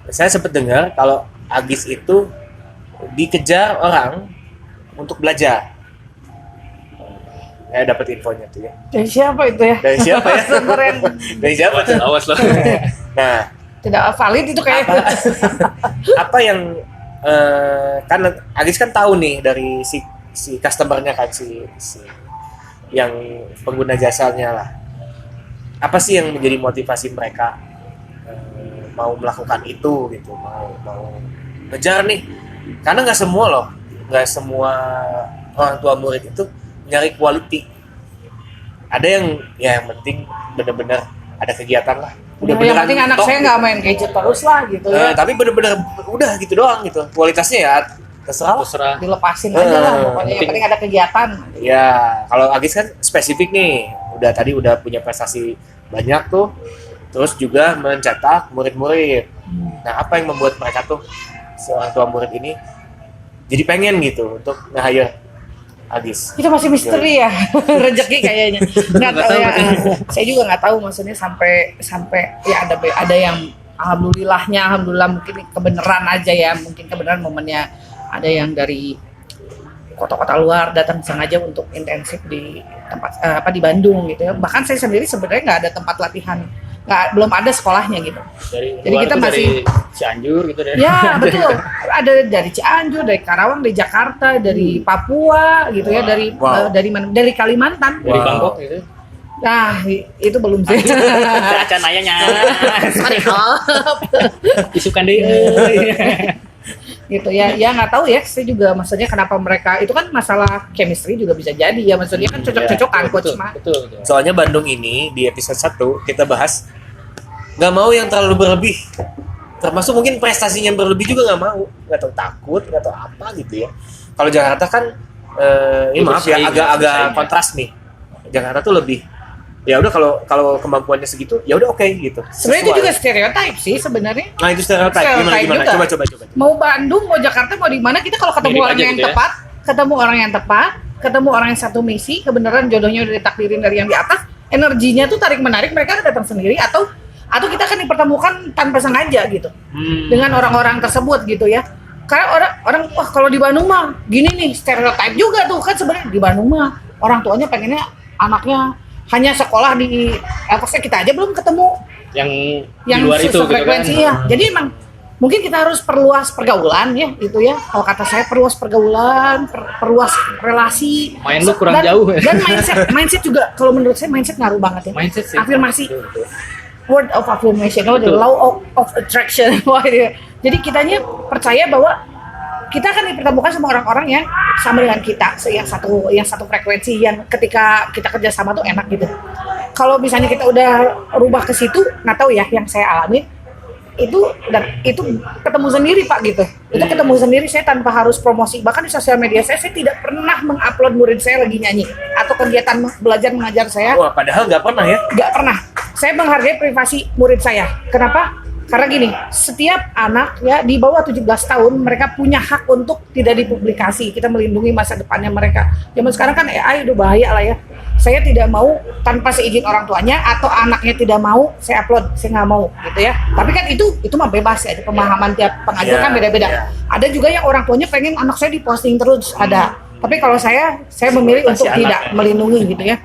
Saya sempat dengar kalau Agis itu dikejar orang untuk belajar. Saya dapat infonya tuh ya. Dari siapa itu ya? Dari siapa ya? Sumber yang Dari siapa tuh? Awas loh. Nah, tidak valid itu kayak. apa yang kan Agis kan tahu nih dari si customernya kan si yang pengguna jasanya lah. Apa sih yang menjadi motivasi mereka mau melakukan itu gitu, mau ngejar nih? Karena nggak semua loh nggak semua orang tua murid itu nyari quality. Ada yang ya yang penting bener-bener ada kegiatan lah. Udah Yang penting anak saya nggak main gadget terus lah gitu ya. Tapi bener-bener udah gitu doang gitu. Kualitasnya ya terserah lah. Terserah. Dilepasin aja lah pokoknya. Yang penting ada kegiatan. Ya, kalau Agis kan spesifik nih. Udah punya prestasi banyak tuh. Terus juga mencetak murid-murid. Nah, apa yang membuat mereka tuh seorang tua murid ini jadi pengen gitu untuk nge-hire Agis? Itu masih misteri ya, rezeki kayaknya. Nggak tahu ya. Saya juga nggak tahu maksudnya sampai ya ada yang alhamdulillah mungkin kebenaran aja ya, mungkin kebenaran momennya ada yang dari kota-kota luar datang sengaja untuk intensif di tempat di Bandung gitu ya. Bahkan saya sendiri sebenarnya nggak ada tempat latihan, belum ada sekolahnya gitu. Jadi luar kita tuh masih dari Cianjur gitu deh. ya betul, ada dari Cianjur, dari Karawang, dari Jakarta, dari Papua gitu ya, dari dari mana, dari Kalimantan, Dari Bangkok gitu. nah itu belum sih. Acan ayahnya. Sorry, Isukan deh. gitu ya nggak tahu ya, saya juga maksudnya kenapa mereka itu kan masalah chemistry juga bisa jadi ya, maksudnya kan cocok-cocokan coach mah. Betul. Soalnya Bandung ini di episode 1 kita bahas nggak mau yang terlalu berlebih. Termasuk mungkin prestasinya yang berlebih juga nggak mau. Nggak tahu takut, nggak tahu apa gitu ya. Kalau Jakarta kan, ini maaf ya, agak kontras nih. Jakarta tuh lebih, ya udah kalau kemampuannya segitu ya udah oke gitu. Sebenarnya itu Sesuai. juga stereotip sih sebenarnya. Nah itu stereotip gimana juga. coba. Mau Bandung, mau Jakarta, mau di mana, kita kalau ketemu Mirip orang aja yang gitu ya. tepat, ketemu orang yang tepat, ketemu orang yang satu misi, kebenaran jodohnya udah ditakdirin dari yang di atas, energinya tuh tarik menarik, mereka datang sendiri atau kita akan dipertemukan tanpa sengaja gitu dengan orang-orang tersebut gitu ya. Karena orang wah kalau di Bandung mah gini nih, stereotip juga tuh kan sebenarnya. Di Bandung mah orang tuanya pengennya anaknya hanya sekolah di pasti kita aja belum ketemu Yang di yang luar itu gitu kan. sefrekuensi ya. Jadi emang mungkin kita harus perluas pergaulan ya itu ya. Kalau kata saya perluas pergaulan, perluas relasi. Main lu kurang Dan- jauh ya. Dan mindset juga, kalau menurut saya mindset ngaruh banget ya. Mindset sih. Afirmasi. Betul. Word of affirmation, the Betul. law of attraction. Wah, iya. Jadi kitanya percaya bahwa kita akan dipertemukan sama orang-orang yang sama dengan kita, yang satu frekuensi, yang ketika kita kerjasama tuh enak gitu. Kalau misalnya kita udah rubah ke situ, nggak tahu ya, yang saya alami itu ketemu sendiri Pak gitu. Itu ketemu sendiri, saya tanpa harus promosi. Bahkan di sosial media saya tidak pernah mengupload murid saya lagi nyanyi atau kegiatan belajar mengajar saya. Wah padahal nggak pernah ya. Nggak pernah. Saya menghargai privasi murid saya. Kenapa? Karena gini, setiap anak ya di bawah 17 tahun mereka punya hak untuk tidak dipublikasi. Kita melindungi masa depannya mereka. Zaman sekarang kan AI udah bahaya lah ya. Saya tidak mau tanpa seizin orang tuanya atau anaknya tidak mau saya upload, saya nggak mau gitu ya. Tapi kan itu mah bebas ya, pemahaman tiap pengajar kan beda-beda. Ada juga yang orang tuanya pengen anak saya diposting terus, ada. Tapi kalau saya memilih untuk tidak melindungi gitu ya.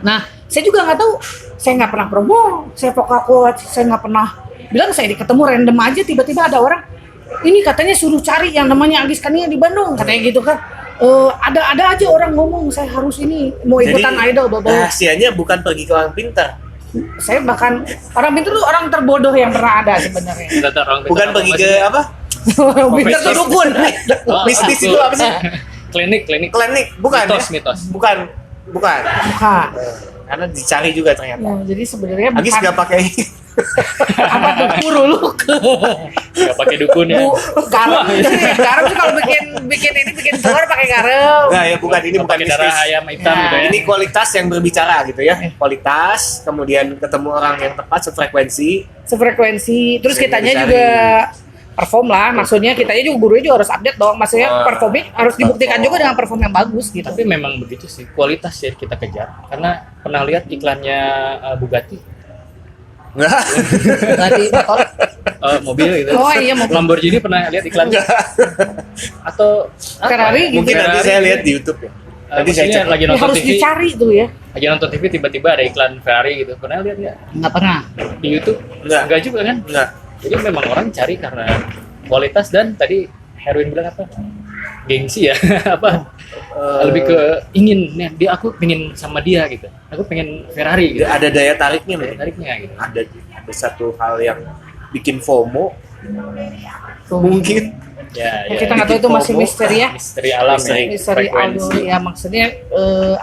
Nah, saya juga nggak tahu, saya nggak pernah promo, saya vokal coach, saya nggak pernah bilang, saya ketemu random aja tiba-tiba ada orang ini katanya suruh cari yang namanya Agis Kania di Bandung katanya gitu kan. Ada aja orang ngomong saya harus ini mau ikutan idol. Rahasianya bukan pergi ke orang pintar, Saya bahkan orang pintar tuh orang terbodoh yang pernah ada sebenarnya. bukan pergi ke apa? Orang pintar tuh dukun. Bisnis itu apa sih? Klinik. Klinik, bukan Mitos. ya? Bukan. Bukan. Karena dicari juga ternyata. Ya, jadi sebenarnya Agis bukan nggak pakai apa tuh guru lu. Nggak pakai dukun ya. Garam sih kalau bikin telur pakai garam. Nah ya bukan, ini bukan Pakai darah bisnis. ayam hitam Nah, gitu ya. Ini kualitas yang berbicara gitu ya. Kualitas, kemudian ketemu orang yang tepat sefrekuensi. Sefrekuensi, terus Yang kitanya dicari. juga perform lah, maksudnya kitanya juga gurunya juga harus update dong, maksudnya performing harus dibuktikan juga dengan perform yang bagus gitu. Tapi memang begitu sih, kualitas ya kita kejar. Karena pernah lihat iklannya Bugatti, Enggak. Berarti motor. mobil gitu. Oh iya, mobil. Lamborghini pernah lihat iklannya? Atau apa? Ferrari gitu. Mungkin nanti saya lihat di YouTube ya. Nanti saya maksudnya cek. lagi Ya, nonton harus TV, dicari tuh ya. lagi nonton TV tiba-tiba ada iklan Ferrari gitu. Pernah lihat nggak Nggak pernah. di YouTube? Enggak. Enggak juga kan? Enggak. Jadi memang orang cari karena kualitas dan tadi Herwin bilang apa? Gengsi ya, apa? Lebih ke ingin, nih, aku pengen sama dia gitu. Aku pengen Ferrari gitu. Ada daya tariknya nih. Tariknya gitu. Ada satu hal yang bikin FOMO, Mungkin. Ya, Kita nggak tahu itu masih misteri ya. Misteri alam ya. Misteri Frekuensi. Aldo ya, maksudnya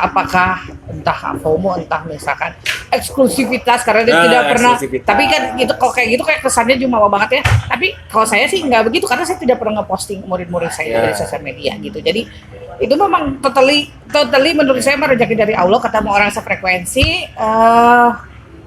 apakah entah FOMO, entah misalkan eksklusivitas karena dia tidak pernah, Eksklusivitas. tapi kan itu kalau kayak gitu kayak kesannya jumawa banget ya. Tapi kalau saya sih nggak begitu karena saya tidak pernah ngeposting murid-murid saya dari sosial media gitu. Jadi itu memang totally menurut saya mah rezeki dari Allah, ketemu orang sefrekuensi.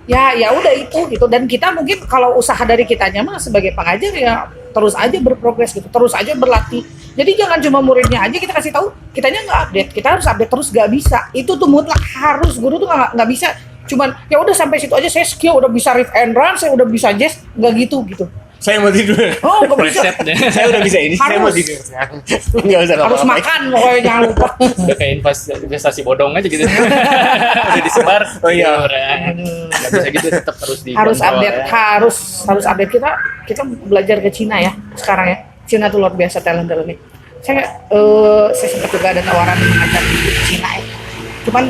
Ya udah itu gitu, dan kita mungkin kalau usaha dari kitanya mah sebagai pengajar ya terus aja berprogres gitu, terus aja berlatih. Jadi jangan cuma muridnya aja kita kasih tahu, kitanya nggak update, kita harus update terus, nggak bisa. Itu tuh mutlak harus, guru tuh nggak bisa cuman ya udah sampai situ aja, saya skill udah bisa riff and run, saya udah bisa jazz, nggak gitu. Saya mau tidur. Oh nggak bisa, Presetnya. Saya udah bisa ini. Saya mau Harus. tidur sekarang. Nggak usah harus ngapa-ngapain. makan pokoknya, jangan lupa. Udah kayak investasi bodong aja gitu. Udah disebar. Oh iya. Nggak bisa gitu, tetap harus di Harus kontrol update, ya. harus update. Kita belajar ke Cina ya sekarang ya. Cina tuh luar biasa talent-talentnya. Saya sempat juga ada tawaran mengajar di Cina ya. Cuman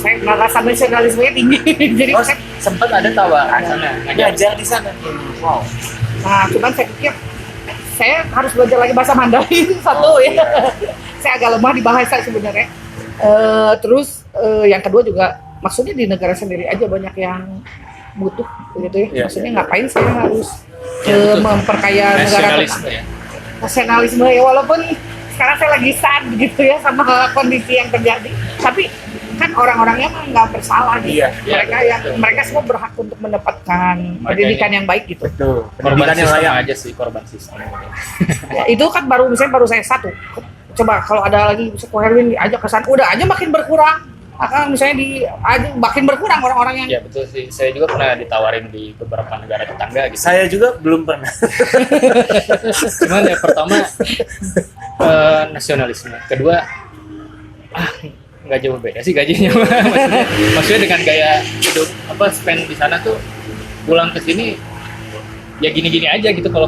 saya merasa nasionalismenya tinggi. Jadi Oh, saya, sempat ada tawaran Sana, ngajar. ngajar di sana. Wow. nah cuman saya pikir saya harus belajar lagi bahasa Mandarin satu ya. Saya agak lemah di bahasa sebenarnya. Terus yang kedua juga maksudnya di negara sendiri aja banyak yang butuh gitu ya. Iya, Maksudnya iya. ngapain saya harus Ya, betul. memperkaya negara Nasionalisme tetangga. ya. Nasionalisme ya, walaupun sekarang saya lagi sad gitu ya sama kondisi yang terjadi, tapi kan orang-orangnya mah nggak bersalah gitu. Iya, iya, betul. Mereka semua berhak untuk mendapatkan Mereka pendidikan ini- yang baik gitu. Betul. Korban Pendidikan yang sistem layak. aja sih, korban sistem. Ya, itu kan baru saya satu. Coba kalau ada lagi bisa Herwin diajak ke sana, udah aja makin berkurang. Akan misalnya makin berkurang orang-orang yang Ya betul sih, saya juga pernah ditawarin di beberapa negara tetangga gitu. Saya juga belum pernah. Cuman ya pertama nasionalisme, kedua nggak jauh beda sih gajinya. maksudnya dengan gaya hidup spend di sana tuh pulang ke sini ya gini-gini aja gitu kalau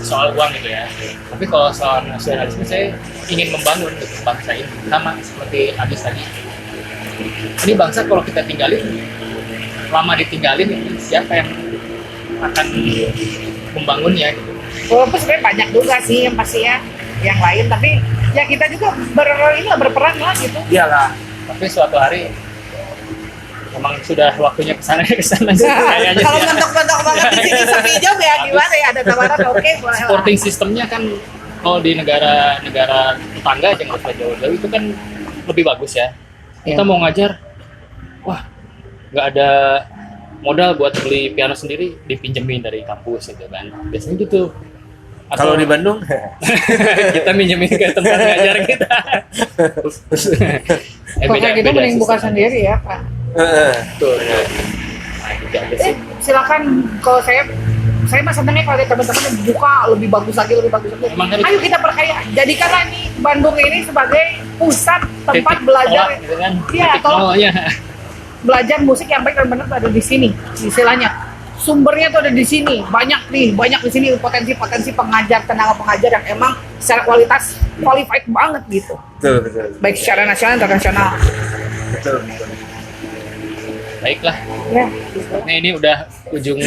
soal uang gitu ya. Tapi kalau soal nasionalisme saya ingin membangun gitu, bangsa ini sama seperti Agis tadi. Ini bangsa kalau kita tinggalin, lama ditinggalin, ini siapa yang akan membangunnya gitu. walaupun sebenarnya banyak juga sih yang pasti ya yang lain, tapi ya kita juga berperan lah gitu. Iyalah. Tapi suatu hari memang sudah waktunya kesana kayaknya Kalau sih ya. mentok-mentok banget di sini sepi job ya gimana ya, ada tawaran oke boleh lah. Supporting sistemnya kan kalau di negara tetangga aja nggak usah jauh-jauh itu kan lebih bagus ya. Kita Iya. mau ngajar, wah nggak ada modal buat beli piano sendiri, dipinjemin dari kampus gitu kan. Biasanya gitu. Atau Kalau di Bandung, kita minjemin ke tempat ngajar kita. Kalau kayak gitu mending buka sistem. sendiri ya Pak. Betul. Nah, gitu aja sih. Silakan, kalau saya mah senangnya kalau ada teman-teman yang buka lebih bagus lagi. Emang kan Ayo kita berkarya, jadikanlah ini Bandung ini sebagai pusat tempat Titik belajar. tolak gitu kan. Iya, Titik tolak. nolnya. Belajar musik yang baik dan benar tuh ada di sini, istilahnya. Sumbernya tuh ada di sini, banyak di sini potensi pengajar, tenaga pengajar yang emang secara kualitas qualified banget gitu, betul. baik secara nasional internasional. Betul. Baiklah. Ya, Nah ini udah ujung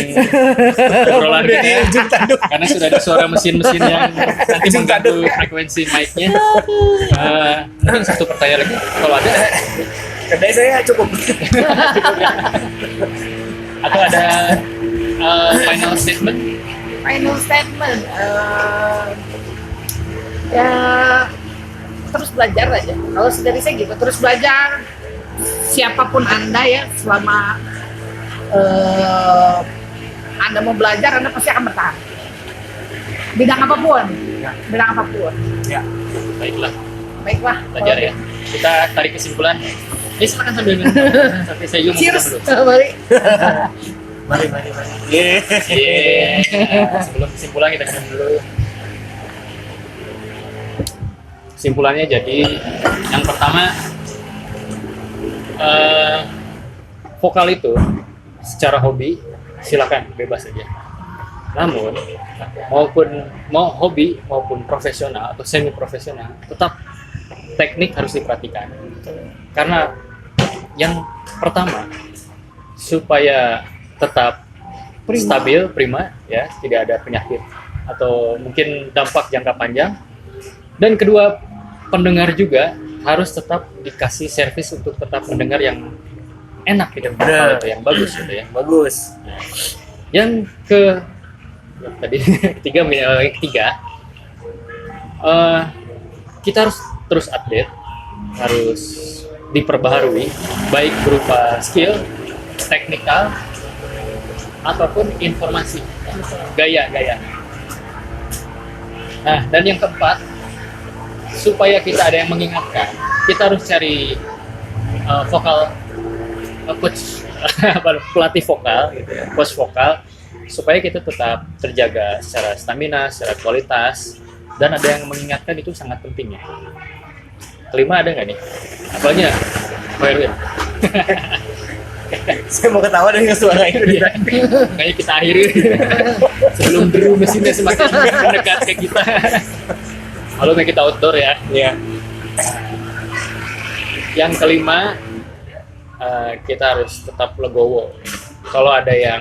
obrolan Udah di kita. ujung tanduk. Karena sudah ada suara mesin-mesin yang nanti Ujung mengganggu tanduk. frekuensi mic-nya. Mungkin satu pertanyaan lagi kalau ada, Kedai saya cukup. atau ada final statement. final statement, ya terus belajar aja. Kalau dari saya gitu, terus belajar. Siapapun Anda ya, selama Anda mau belajar, Anda pasti akan bertahan. Bidang apapun, Ya. Baiklah, Baiklah. belajar ya. Kita tarik kesimpulan. Silakan sambil minum. Tapi saya juga mau minum Cheers. dulu. Mari. Mari. Yeay. Sebelum kesimpulan kita minum dulu. Kesimpulannya jadi yang pertama vokal itu secara hobi silakan bebas saja. Namun mau hobi maupun profesional atau semi profesional tetap teknik harus diperhatikan. Karena yang pertama supaya tetap stabil, prima, ya, tidak ada penyakit atau mungkin dampak jangka panjang. Dan kedua, pendengar juga harus tetap dikasih servis untuk tetap mendengar yang enak gitu, Benar. atau yang bagus gitu ya. Bagus. Yang tadi ketiga, kita harus terus update, harus diperbaharui, baik berupa skill, teknikal, ataupun informasi, gaya. Nah, dan yang keempat, supaya kita ada yang mengingatkan, kita harus cari vokal coach, pelatih vokal, gitu ya, coach vokal, supaya kita tetap terjaga secara stamina, secara kualitas, dan ada yang mengingatkan itu sangat penting ya. Kelima ada nggak nih? Apalagi ya? Pak Erwin. Saya mau ketawa dengan suara itu dia. Kayaknya kita akhiri sebelum deru mesinnya semakin mendekat ke kita. Halo, kita outdoor ya. Iya. Yang kelima, kita harus tetap legowo. Kalau ada yang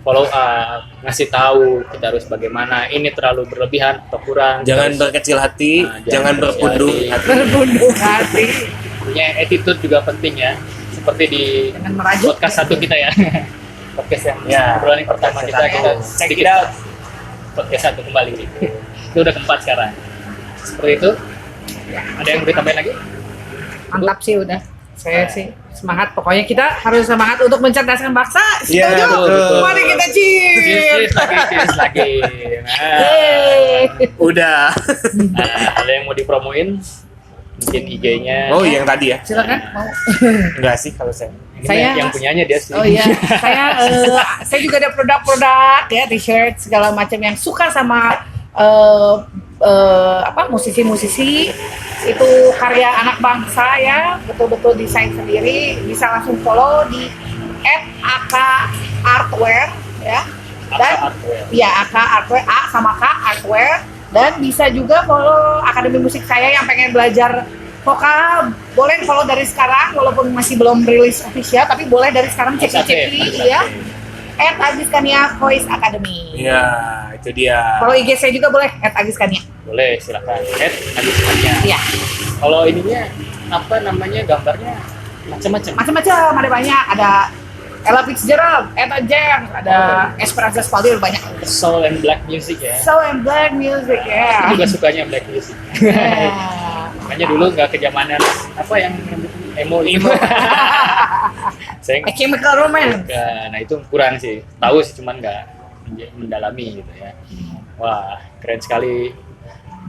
follow up, ngasih tahu kita harus bagaimana, ini terlalu berlebihan atau kurang. Jangan terus, berkecil hati, jangan jangan berpundung berkecil hati. Berbundung hati punya attitude juga penting ya. Seperti di dengan merajuk. podcast satu kita ya. Podcast yang Ya, obrolan yang pertama podcast kita satu. Check sedikit it out. podcast satu kembali. Itu udah keempat sekarang. Seperti itu. Ada yang mau ditambahin lagi? Mantap sih udah. Saya sih semangat. Pokoknya kita harus semangat untuk mencerdaskan bangsa. Iya, Setuju? betul. Mari kita cheers. Cheers lagi. Nah, Yeay. Udah. ada yang mau dipromoin? Mungkin IG-nya. Oh, yang tadi ya? Silakan mau. Enggak sih kalau saya. Ini Saya- yang punyanya dia sih. Oh iya, saya juga ada produk-produk ya, t-shirt segala macam yang suka sama musisi-musisi itu karya anak bangsa ya, betul-betul desain sendiri, bisa langsung follow di @aka_artwear ya. Dan Artwear. ya @aka_artwear, A sama K artwear, dan bisa juga follow akademi musik saya yang pengen belajar vokal, boleh follow dari sekarang walaupun masih belum rilis official, tapi boleh dari sekarang cek-cek ya. @agiskania Voice Academy. Iya, itu dia. Kalau IG saya juga boleh @agiskania. Boleh, silakan. Agiskania. Iya, Kalau ininya apa namanya, gambarnya macam-macam. macam-macam, ada banyak, ada Ella Fitzgerald, Etta James, ada Esperanza Spalding, banyak. Soul and black music ya. So and black music ya. Aku juga sukanya black music. Yeah. Makanya dulu nggak kejamanan apa yang emo. Saya A Chemical Romance. nah itu kurang sih. Tahu sih, cuman nggak mendalami gitu ya. Wah, keren sekali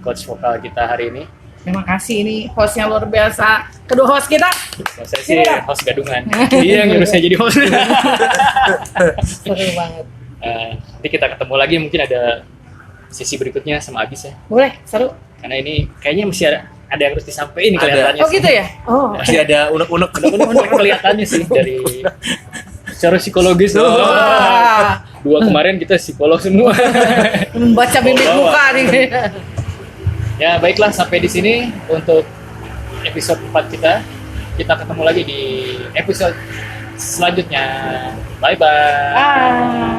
coach vokal kita hari ini. Terima kasih, ini hostnya luar biasa. Kedua host kita. Kalau saya sih Sini, Kak. host gadungan. Dia yang nyuruh saya jadi host. Seru banget. Nanti kita ketemu lagi, mungkin ada sesi berikutnya sama Agis ya. Boleh, seru. Karena ini kayaknya masih ada yang harus disampaikan Ada. kelihatannya. Oh gitu ya? Oh. Masih ada unek-unek. Unek-unek kelihatannya sih dari secara psikologis. Wah. Dua kemarin kita psikolog semua. Membaca mimik Bawa. muka nih. Ya baiklah, sampai di sini untuk episode 4 kita. Kita ketemu lagi di episode selanjutnya. Bye bye. Ah.